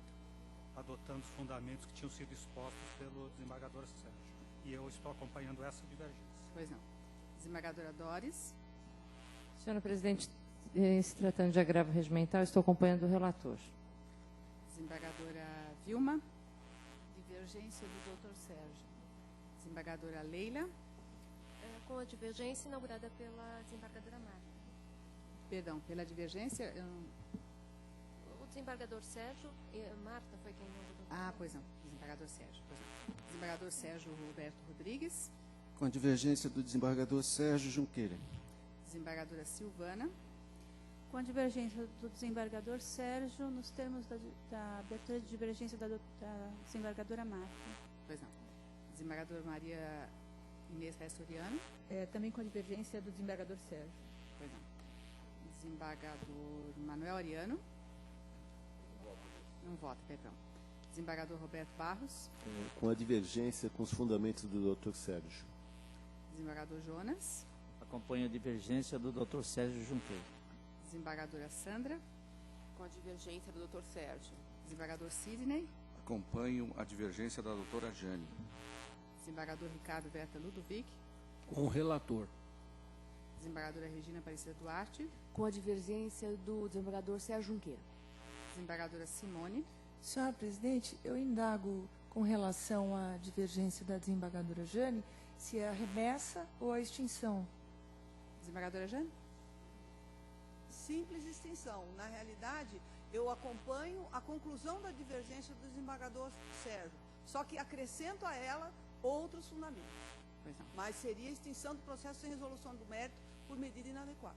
adotando os fundamentos que tinham sido expostos pelo desembargador Sérgio. E eu estou acompanhando essa divergência. Pois não. Desembargadora Doris. Senhora presidente, se tratando de agravo regimental, estou acompanhando o relator. Desembargadora Vilma. Divergência do Dr. Sérgio. Desembargadora Leila. Com a divergência inaugurada pela desembargadora Marta. Perdão, pela divergência? O desembargador Sérgio, Marta foi quem inaugurou. Ah, pois não. Desembargador Sérgio. Pois não. Desembargador Sérgio Roberto Rodrigues. Com a divergência do desembargador Sérgio Junqueira. Desembargadora Silvana. Com a divergência do desembargador Sérgio, nos termos da abertura de divergência da desembargadora Marta. Pois não. Desembargadora Maria Inês Restoriano. Também com a divergência do desembargador Sérgio. Pois não. Desembargador Manuel Ariano. Não vota, perdão. Desembargador Roberto Barros. Com a divergência com os fundamentos do Dr. Sérgio. Desembargador Jonas. Acompanho a divergência do Dr. Sérgio Junqueira. Desembargadora Sandra. Com a divergência do Dr. Sérgio. Desembargador Sidney. Acompanho a divergência da doutora Jane. Desembargador Ricardo Berta Ludovic. Com o relator. Desembargadora Regina Aparecida Duarte. Com a divergência do desembargador Sérgio Junqueira. Desembargadora Simone. Senhora presidente, eu indago com relação à divergência da desembargadora Jane, se é a remessa ou a extinção. Desembargadora Jane? Simples extinção. Na realidade, eu acompanho a conclusão da divergência do desembargador Sérgio, só que acrescento a ela outros fundamentos. Pois não. Mas seria a extinção do processo sem resolução do mérito por medida inadequada.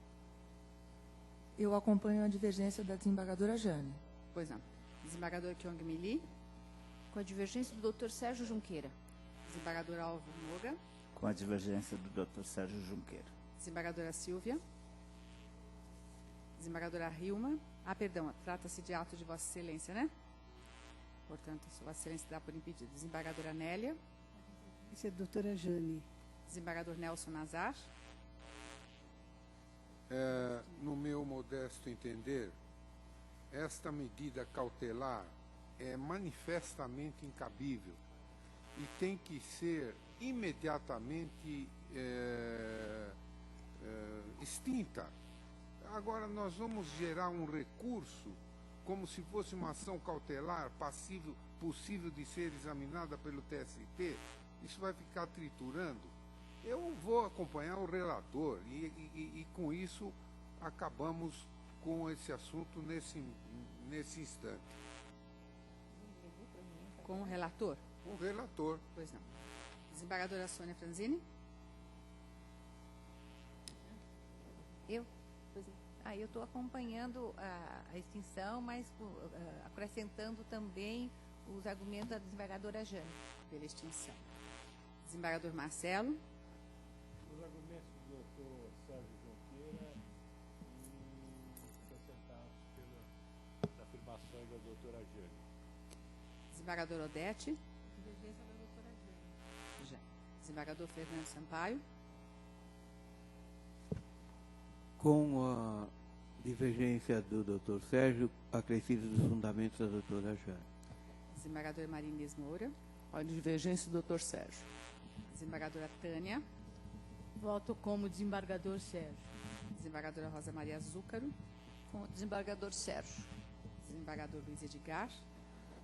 Eu acompanho a divergência da desembargadora Jane. Pois não. Desembargador Kyong Mili. Com a divergência do Dr. Sérgio Junqueira. Desembargador Álvaro Moga. Com a divergência do Dr. Sérgio Junqueira. Desembargadora Silvia. Desembargadora Hilma. Perdão, trata-se de ato de Vossa Excelência, né? Portanto, Vossa Excelência dá por impedido. Desembargadora Nélia. Esse é a doutora Jane. Desembargador Nelson Nazar. No meu modesto entender, esta medida cautelar é manifestamente incabível e tem que ser imediatamente extinta. Agora, nós vamos gerar um recurso como se fosse uma ação cautelar possível de ser examinada pelo TST. Isso vai ficar triturando. Eu vou acompanhar o relator e com isso acabamos com esse assunto nesse instante. Com o relator? Com o relator. Pois não. Desembargadora Sônia Franzini. Eu? Eu estou acompanhando a extinção, mas acrescentando também os argumentos da desembargadora Jane. Pela extinção. Desembargador Marcelo. Os argumentos do doutor Sérgio Junqueira e acrescentados pelas afirmações da doutora Jane. Desembargador Odete. Divergência da doutora Jane. Já. Desembargador Fernando Sampaio. Com a divergência do Dr. Sérgio, acrescido dos fundamentos da doutora Jane. Desembargador Maria Inês Moura. Com a divergência do Dr. Sérgio. Desembargadora Tânia. Voto como desembargador Sérgio. Desembargadora Rosa Maria Zúcaro. Com o desembargador Sérgio. Desembargador Luiz Edgar.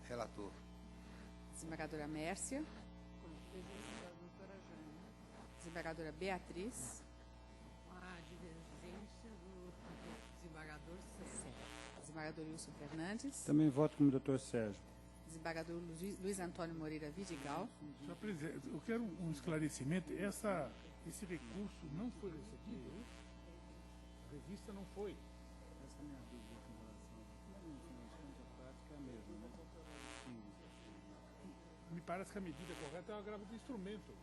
Relator. Desembargadora Mércia. Com a divergência da doutora Jane. Desembargadora Beatriz. Com a divergência do desembargador Sérgio. Desembargador Wilson Fernandes. Também voto como Dr. Sérgio. Desembargador Luiz Antônio Moreira Vidigal. Senhor presidente, eu quero um esclarecimento. Esse recurso não foi recebido? A revista não foi. Essa é a minha dúvida com relação à prática é a mesma, né? Me parece que a medida correta é o agravo do instrumento.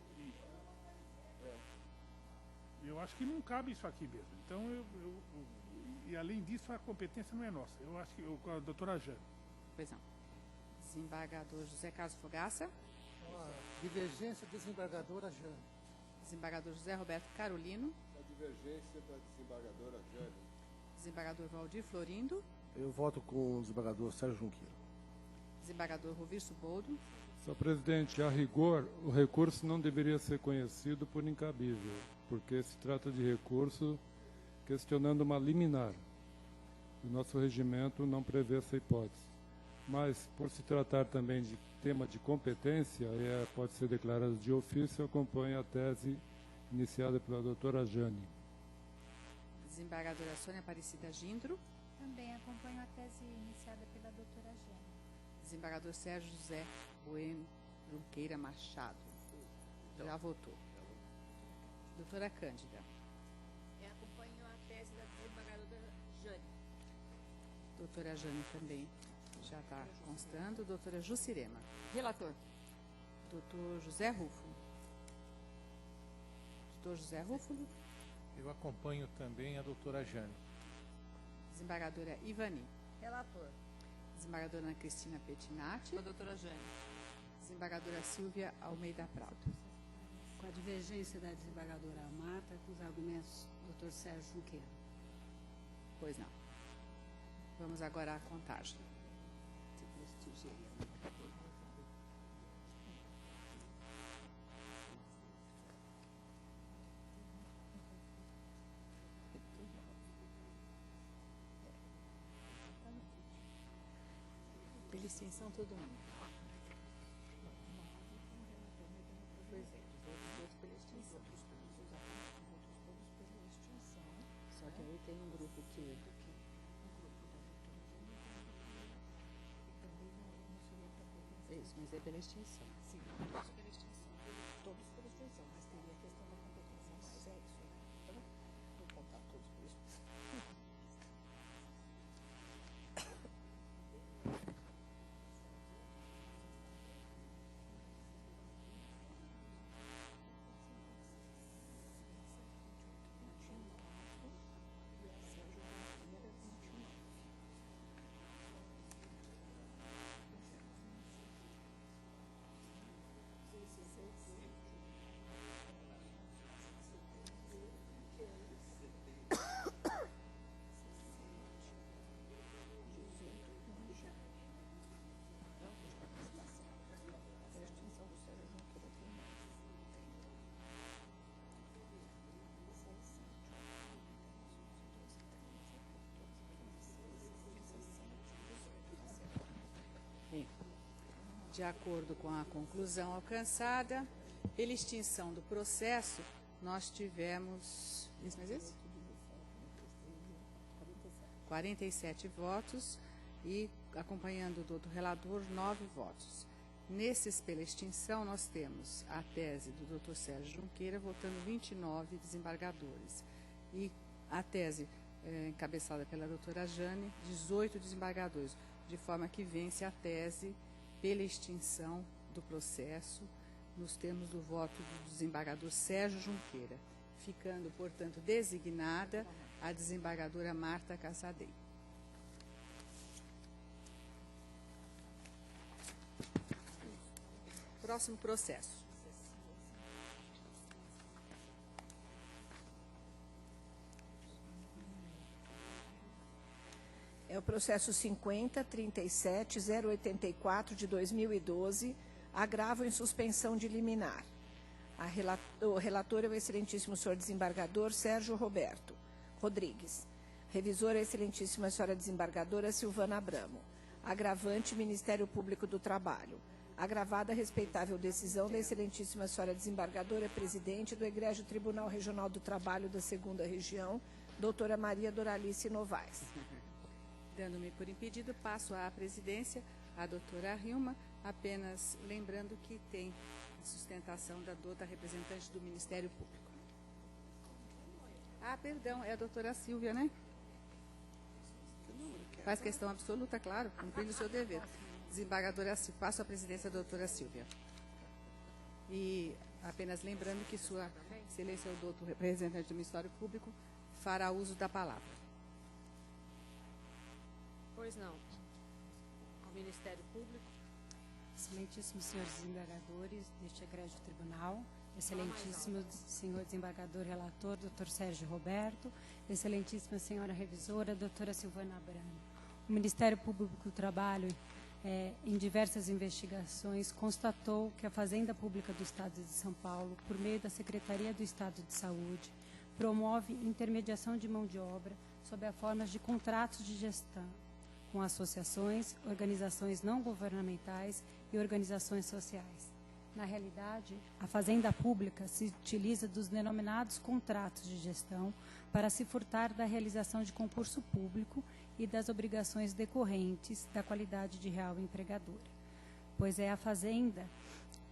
Eu acho que não cabe isso aqui mesmo. Então, e além disso, a competência não é nossa. Eu acho que com a doutora Jane. Pois não. Desembargador José Carlos Fogaça. Divergência desembargadora Jane. Desembargador José Roberto Carolino. A divergência da desembargadora Jane. Desembargador Valdir Florindo. Eu voto com o desembargador Sérgio Junqueira. Desembargador Rovirso Boldo. Senhor presidente, a rigor, o recurso não deveria ser conhecido por incabível, porque se trata de recurso questionando uma liminar. O nosso regimento não prevê essa hipótese. Mas, por se tratar também de tema de competência, pode ser declarado de ofício, acompanha a tese iniciada pela doutora Jane. Desembargadora Sônia Aparecida Gindro. Também acompanho a tese iniciada pela doutora Jane. Desembargador Sérgio José Bueno Junqueira Machado. Já votou. Doutora Cândida. Eu acompanho a tese da desembargadora Jane. Doutora Jane também já está constando. Doutora Jucirema. Relator. Doutor José Rúfulo. Doutor José Rúfulo. Eu acompanho também a doutora Jane. Desembargadora Ivani. Relator. Desembargadora Ana Cristina Pettinati. Com a doutora Jane. Desembargadora Silvia Almeida Prado. Com a divergência da desembargadora Marta, com os argumentos do doutor Sérgio Junqueira. Pois não. Vamos agora à contagem. Pela extensão, todo mundo. Pois é, os outros pela extensão. Só que aí tem um grupo que... Isso, mas é pela extensão. Sim, todos pela extensão. Todos pela extensão, mas teria a questão da competência a mais, é isso, né? Então, vou contar todos pela extensão. De acordo com a conclusão alcançada, pela extinção do processo, nós tivemos 47 votos e, acompanhando o doutor relator, 9 votos. Nesses, pela extinção, nós temos a tese do doutor Sérgio Junqueira, votando 29 desembargadores. E a tese encabeçada pela doutora Jane, 18 desembargadores, de forma que vence a tese pela extinção do processo, nos termos do voto do desembargador Sérgio Junqueira, ficando, portanto, designada a desembargadora Marta Casadei. Próximo processo. É o processo 50.37.084 de 2012, agravo em suspensão de liminar. O relator é o excelentíssimo senhor desembargador Sérgio Roberto Rodrigues. Revisora, a excelentíssima senhora desembargadora Silvana Abramo. Agravante, Ministério Público do Trabalho. Agravada a respeitável decisão da excelentíssima senhora desembargadora presidente do Egrégio Tribunal Regional do Trabalho da 2ª Região, doutora Maria Doralice Novaes. Dando-me por impedido, passo à presidência, a doutora Rilma, apenas lembrando que tem a sustentação da representante do Ministério Público. Ah, perdão, é a doutora Silvia, né? Faz questão absoluta, claro, cumprindo o seu dever. Desembargadora Silvia, passo à presidência da doutora Silvia. E apenas lembrando que sua excelência, o doutor representante do Ministério Público, fará uso da palavra. Pois não. Ao Ministério Público. Excelentíssimos senhores desembargadores deste egrégio tribunal, excelentíssimo senhor desembargador relator, doutor Sérgio Roberto, excelentíssima senhora revisora, doutora Silvana Abramo. O Ministério Público do Trabalho, em diversas investigações, constatou que a Fazenda Pública do Estado de São Paulo, por meio da Secretaria do Estado de Saúde, promove intermediação de mão de obra sob a forma de contratos de gestão com associações, organizações não governamentais e organizações sociais. Na realidade, a Fazenda Pública se utiliza dos denominados contratos de gestão para se furtar da realização de concurso público e das obrigações decorrentes da qualidade de real empregadora, pois é a Fazenda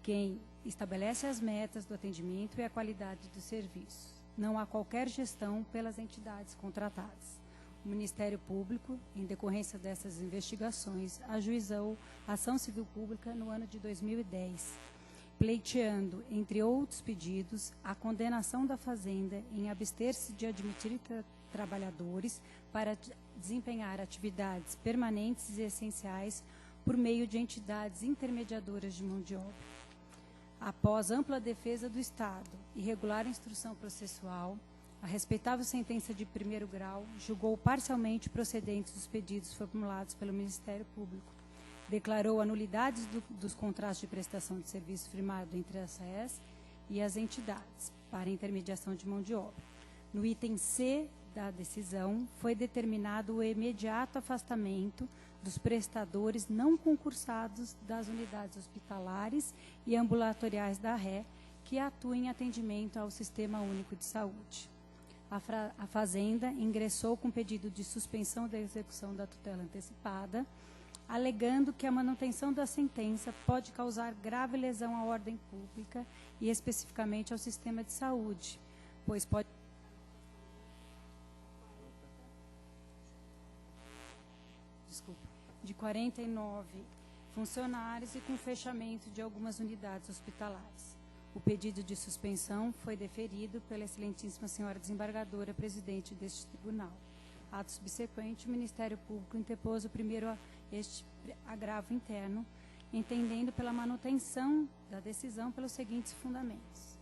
quem estabelece as metas do atendimento e a qualidade do serviço. Não há qualquer gestão pelas entidades contratadas. O Ministério Público, em decorrência dessas investigações, ajuizou ação civil pública no ano de 2010, pleiteando, entre outros pedidos, a condenação da Fazenda em abster-se de admitir trabalhadores para desempenhar atividades permanentes e essenciais por meio de entidades intermediadoras de mão de obra. Após ampla defesa do Estado e regular instrução processual, a respeitável sentença de primeiro grau julgou parcialmente procedentes dos pedidos formulados pelo Ministério Público, declarou a nulidade dos contratos de prestação de serviço firmado entre a SAES e as entidades para intermediação de mão de obra. No item C da decisão, foi determinado o imediato afastamento dos prestadores não concursados das unidades hospitalares e ambulatoriais da RE que atuam em atendimento ao Sistema Único de Saúde. A Fazenda ingressou com pedido de suspensão da execução da tutela antecipada, alegando que a manutenção da sentença pode causar grave lesão à ordem pública e especificamente ao sistema de saúde, pois pode de 49 funcionários e com fechamento de algumas unidades hospitalares. O pedido de suspensão foi deferido pela excelentíssima senhora desembargadora, presidente deste tribunal. Ato subsequente, o Ministério Público interpôs o primeiro este agravo interno, entendendo pela manutenção da decisão pelos seguintes fundamentos.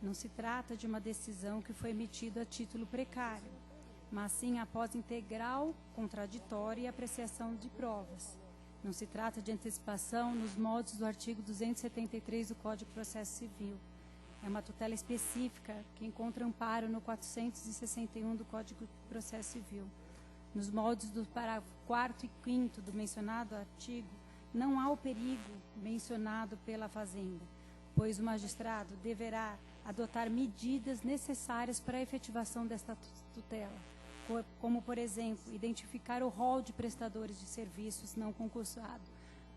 Não se trata de uma decisão que foi emitida a título precário, mas sim após integral contraditória e apreciação de provas. Não se trata de antecipação nos moldes do artigo 273 do Código de Processo Civil. É uma tutela específica que encontra amparo no 461 do Código de Processo Civil. Nos moldes do parágrafo 4º e 5º do mencionado artigo, não há o perigo mencionado pela Fazenda, pois o magistrado deverá adotar medidas necessárias para a efetivação desta tutela, como, por exemplo, identificar o rol de prestadores de serviços não concursados,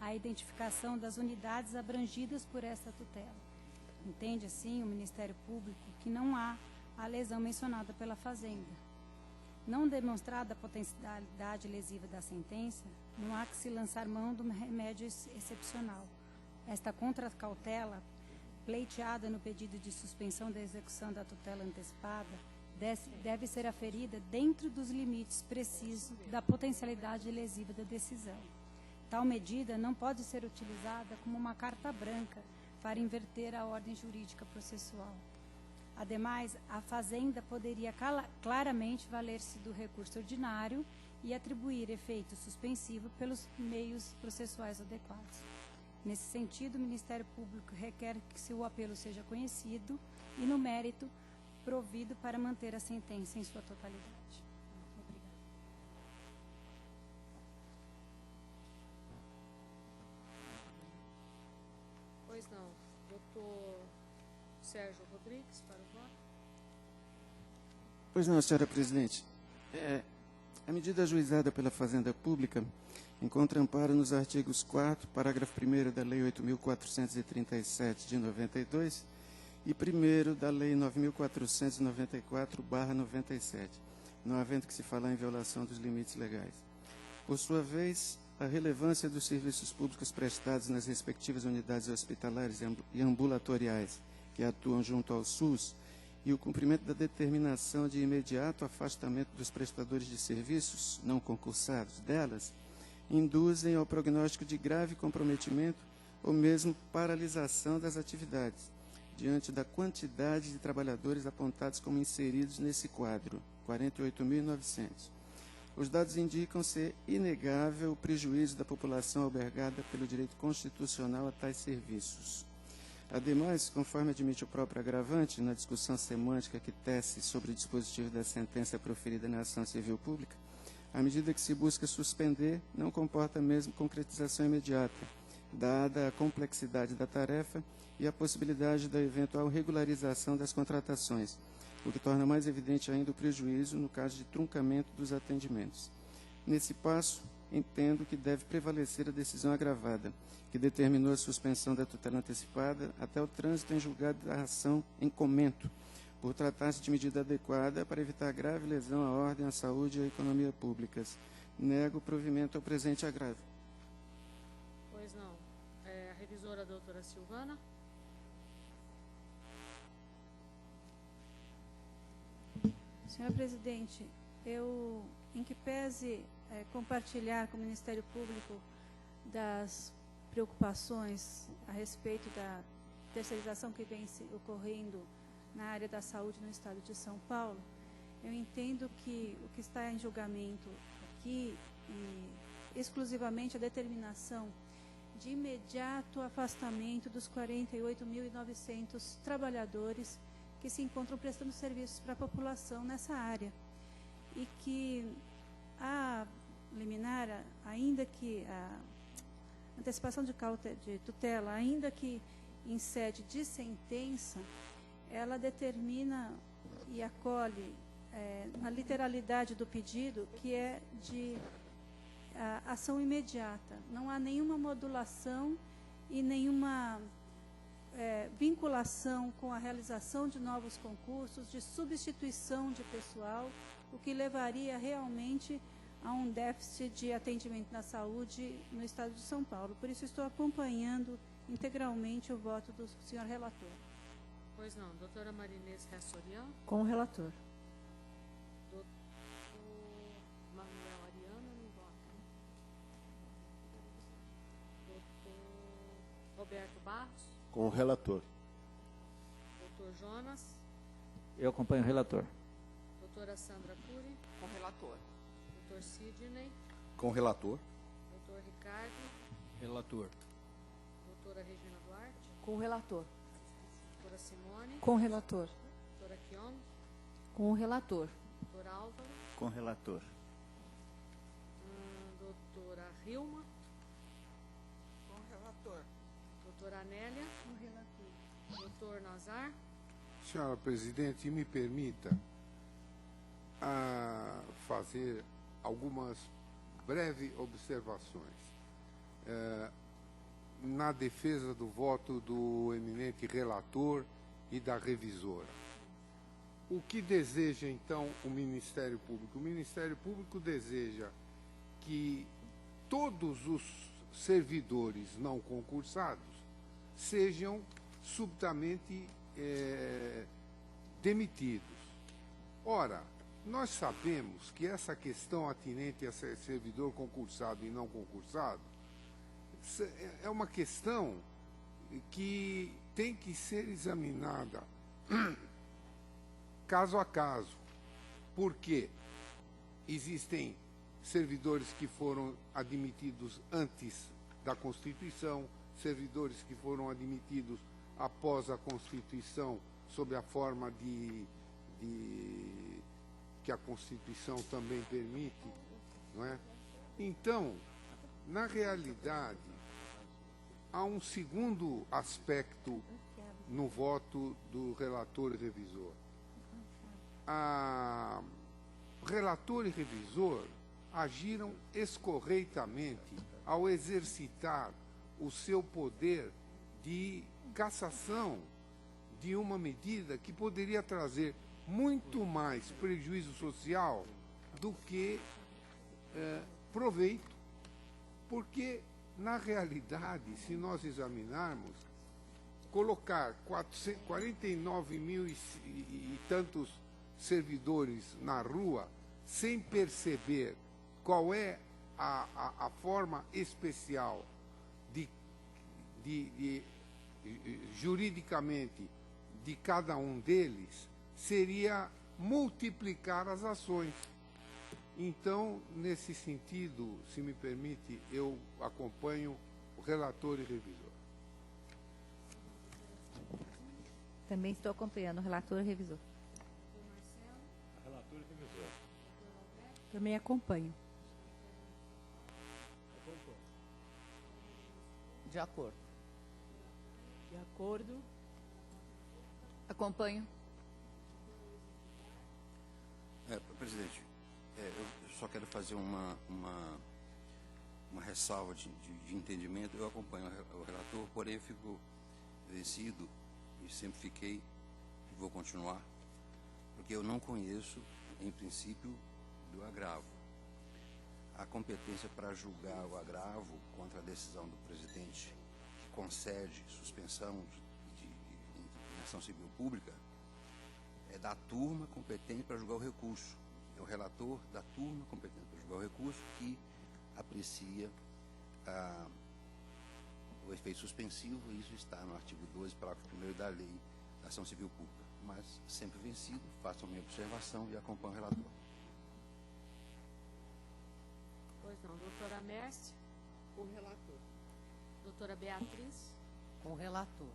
a identificação das unidades abrangidas por esta tutela. Entende, assim, o Ministério Público que não há a lesão mencionada pela Fazenda. Não demonstrada a potencialidade lesiva da sentença, não há que se lançar mão do remédio excepcional. Esta contracautela, pleiteada no pedido de suspensão da execução da tutela antecipada, deve ser aferida dentro dos limites precisos da potencialidade lesiva da decisão. Tal medida não pode ser utilizada como uma carta branca para inverter a ordem jurídica processual. Ademais, a Fazenda poderia claramente valer-se do recurso ordinário e atribuir efeito suspensivo pelos meios processuais adequados. Nesse sentido, o Ministério Público requer que seu apelo seja conhecido e, no mérito, provido para manter a sentença em sua totalidade. Obrigada. Pois não. Doutor Sérgio Rodrigues, para o voto. Pois não, senhora presidente. A medida ajuizada pela Fazenda Pública encontra amparo nos artigos 4º, parágrafo 1º da Lei 8.437, de 92, e 1º da Lei 9.494/97, não havendo que se falar em violação dos limites legais. Por sua vez, a relevância dos serviços públicos prestados nas respectivas unidades hospitalares e ambulatoriais que atuam junto ao SUS e o cumprimento da determinação de imediato afastamento dos prestadores de serviços não concursados delas, induzem ao prognóstico de grave comprometimento ou mesmo paralisação das atividades, diante da quantidade de trabalhadores apontados como inseridos nesse quadro, 48.900. os dados indicam ser inegável o prejuízo da população albergada pelo direito constitucional a tais serviços. Ademais, conforme admite o próprio agravante, na discussão semântica que tece sobre o dispositivo da sentença proferida na ação civil pública, a medida que se busca suspender não comporta mesmo concretização imediata, dada a complexidade da tarefa e a possibilidade da eventual regularização das contratações, o que torna mais evidente ainda o prejuízo no caso de truncamento dos atendimentos. Nesse passo, entendo que deve prevalecer a decisão agravada, que determinou a suspensão da tutela antecipada até o trânsito em julgado da ação em comento, por tratar-se de medida adequada para evitar grave lesão à ordem, à saúde e à economia públicas. Nego o provimento ao presente agravo. Pois não. A revisora, doutora Silvana. Senhora Presidente, eu, em que pese compartilhar com o Ministério Público das preocupações a respeito da terceirização que vem ocorrendo na área da saúde no estado de São Paulo, eu entendo que o que está em julgamento aqui, exclusivamente a determinação de imediato afastamento dos 48.900 trabalhadores que se encontram prestando serviços para a população nessa área. E que a liminar, ainda que a antecipação de tutela, ainda que em sede de sentença, ela determina e acolhe a literalidade do pedido, que é de ação imediata. Não há nenhuma modulação e nenhuma vinculação com a realização de novos concursos, de substituição de pessoal, o que levaria realmente a um déficit de atendimento na saúde no estado de São Paulo. Por isso, estou acompanhando integralmente o voto do senhor relator. Pois não. Doutora Marinês Ressorian. Com o relator. Doutor Manuel Ariano, não vota. Doutor Roberto Barros. Com o relator. Doutor Jonas. Eu acompanho o relator. Doutora Sandra Cury. Com o relator. Doutor Sidney. Com o relator. Doutor Ricardo. Relator. Doutora Regina Duarte. Com o relator. Doutora Simone. Com o relator. Doutora Kion. Com o relator. Doutor Álvaro. Com o relator. Doutora Rilma. Com o relator. Doutora Anélia. Com o relator. Doutor Nazar. Senhora Presidente, me permita fazer algumas breves observações na defesa do voto do eminente relator e da revisora. O que deseja, então, o Ministério Público? O Ministério Público deseja que todos os servidores não concursados sejam subitamente demitidos. Ora, nós sabemos que essa questão atinente a servidor concursado e não concursado é uma questão que tem que ser examinada caso a caso, porque existem servidores que foram admitidos antes da Constituição, servidores que foram admitidos após a Constituição, sob a forma que a Constituição também permite, não é? Então, na realidade, há um segundo aspecto no voto do relator e revisor. Relator e revisor agiram escorreitamente ao exercitar o seu poder de cassação de uma medida que poderia trazer muito mais prejuízo social do que proveito, porque, na realidade, se nós examinarmos, colocar 49 mil e tantos servidores na rua sem perceber qual é a forma especial juridicamente de cada um deles, seria multiplicar as ações. Então, nesse sentido, se me permite, eu acompanho o relator e revisor. Também estou acompanhando o relator e revisor. Relator e revisor. Também acompanho. De acordo. De acordo. Acompanho. Presidente, eu só quero fazer uma ressalva de entendimento. Eu acompanho o relator, porém eu fico vencido, e sempre fiquei, e vou continuar, porque eu não conheço, em princípio, do agravo. A competência para julgar o agravo contra a decisão do presidente que concede suspensão de ação civil pública é da turma competente para julgar o recurso. É o relator da turma competente para julgar o recurso que aprecia o efeito suspensivo, e isso está no artigo 12, parágrafo 1º da Lei da Ação Civil Pública. Mas, sempre vencido, faço a minha observação e acompanho o relator. Pois não. Doutora Mércia? Com o relator. Doutora Beatriz? Com o relator.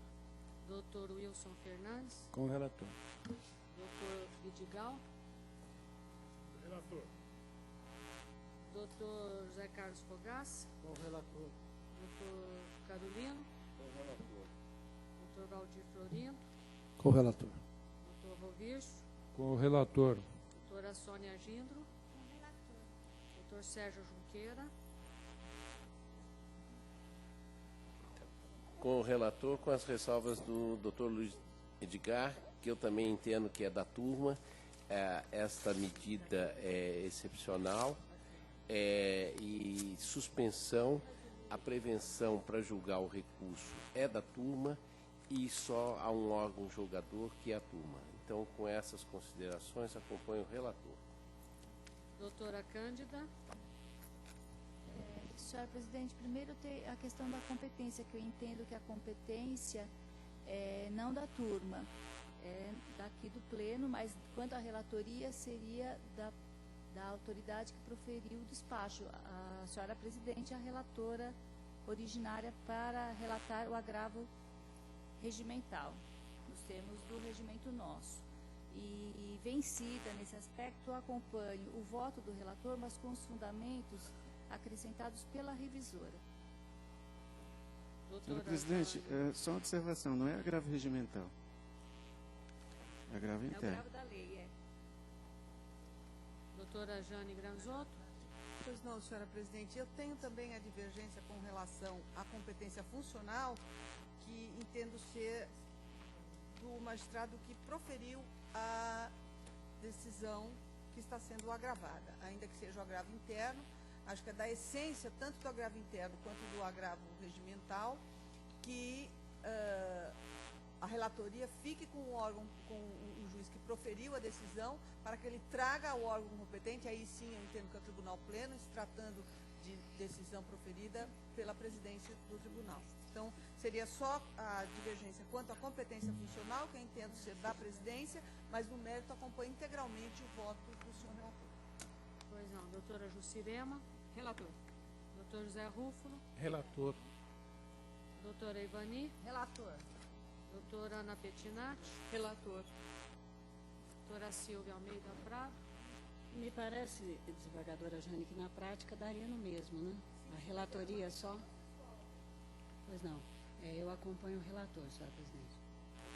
Doutor Wilson Fernandes? Com o relator. Doutor Vidigal? Relator. Doutor José Carlos Fogaça? Com o relator. Doutor Carolino? Com o relator. Doutor Valdir Florindo? Com o relator. Doutor Rovirso? Com o relator. Doutora Sônia Gindro? Com o relator. Doutor Sérgio Junqueira? Com o relator, com as ressalvas do Dr. Luiz Edgar, que eu também entendo que é da turma. Esta medida é excepcional e suspensão, a prevenção para julgar o recurso é da turma e só há um órgão julgador que é a turma. Então, com essas considerações, acompanho o relator. Doutora Cândida? Senhora presidente, primeiro tem a questão da competência, que eu entendo que a competência é não da turma, é daqui do pleno, mas quanto à relatoria seria da autoridade que proferiu o despacho. A senhora presidente é a relatora originária para relatar o agravo regimental, nos termos do regimento nosso. E vencida nesse aspecto, acompanho o voto do relator, mas com os fundamentos acrescentados pela revisora. Senhora presidente, só uma observação, não é agravo regimental. É agravo interno. É o agravo da lei, é. Doutora Jane Granzotto? Pois não, senhora presidente. Eu tenho também a divergência com relação à competência funcional, que entendo ser do magistrado que proferiu a decisão que está sendo agravada, ainda que seja o agravo interno. Acho que é da essência, tanto do agravo interno quanto do agravo regimental, que a relatoria fique com o órgão, com o juiz que proferiu a decisão, para que ele traga ao órgão competente. Aí sim eu entendo que é o Tribunal Pleno, se tratando de decisão proferida pela presidência do Tribunal. Então, seria só a divergência quanto à competência funcional, que eu entendo ser da presidência, mas no mérito acompanho integralmente o voto do senhor relator. Pois não. Doutora Jucirema? Relator. Doutor José Rúfulo? Relator. Doutora Ivani? Relator. Doutora Ana Pettinati? Relator. Doutora Silvia Almeida Prado? Me parece, desembargadora Jane, que na prática daria no mesmo, né? A relatoria só. Pois não. Eu acompanho o relator, senhora presidente.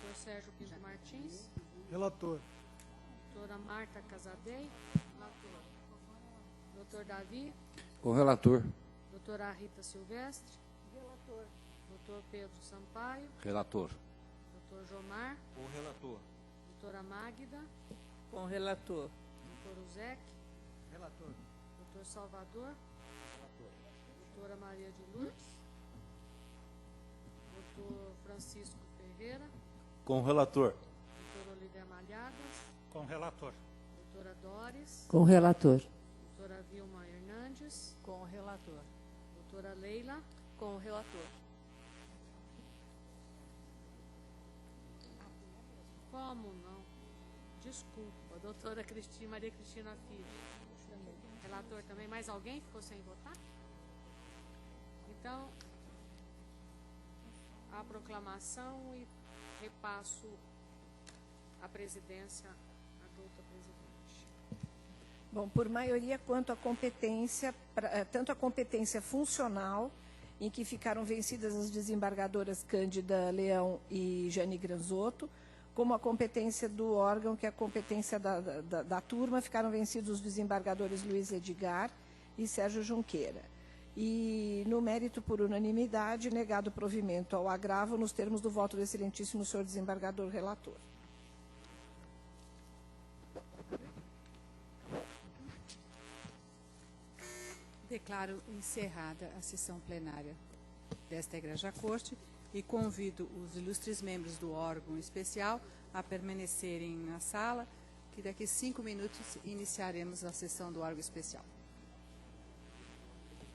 Doutor Sérgio Pinto Martins? Relator. Doutora Marta Casadei? Relator. Doutor Davi? Com o relator. Doutora Rita Silvestre? Relator. Doutor Pedro Sampaio? Relator. Doutor Jomar? Com o relator. Doutora Magda? Com o relator. Doutor Uzek? Relator. Doutor Salvador? Relator. Doutora Maria de Lourdes? Doutor Francisco Ferreira? Com o relator. Doutora Olivia Malhadas? Com o relator. Doutora Doris? Com o relator. Doutora Vilma Hernandes? Com o relator. Doutora Leila? Com o relator. Como não? De Desculpa, doutora Maria Cristina Filho. Relator também. Mais alguém ficou sem votar? Então, a proclamação e repasso a presidência à doutora presidente. Bom, por maioria, quanto à competência, tanto a competência funcional, em que ficaram vencidas as desembargadoras Cândida Leão e Jane Granzotto, como a competência do órgão, que é a competência da turma, ficaram vencidos os desembargadores Luiz Edgar e Sérgio Junqueira. E, no mérito por unanimidade, negado o provimento ao agravo nos termos do voto do excelentíssimo senhor desembargador relator. Declaro encerrada a sessão plenária desta Egregia Corte e convido os ilustres membros do órgão especial a permanecerem na sala, que daqui a 5 minutos iniciaremos a sessão do órgão especial.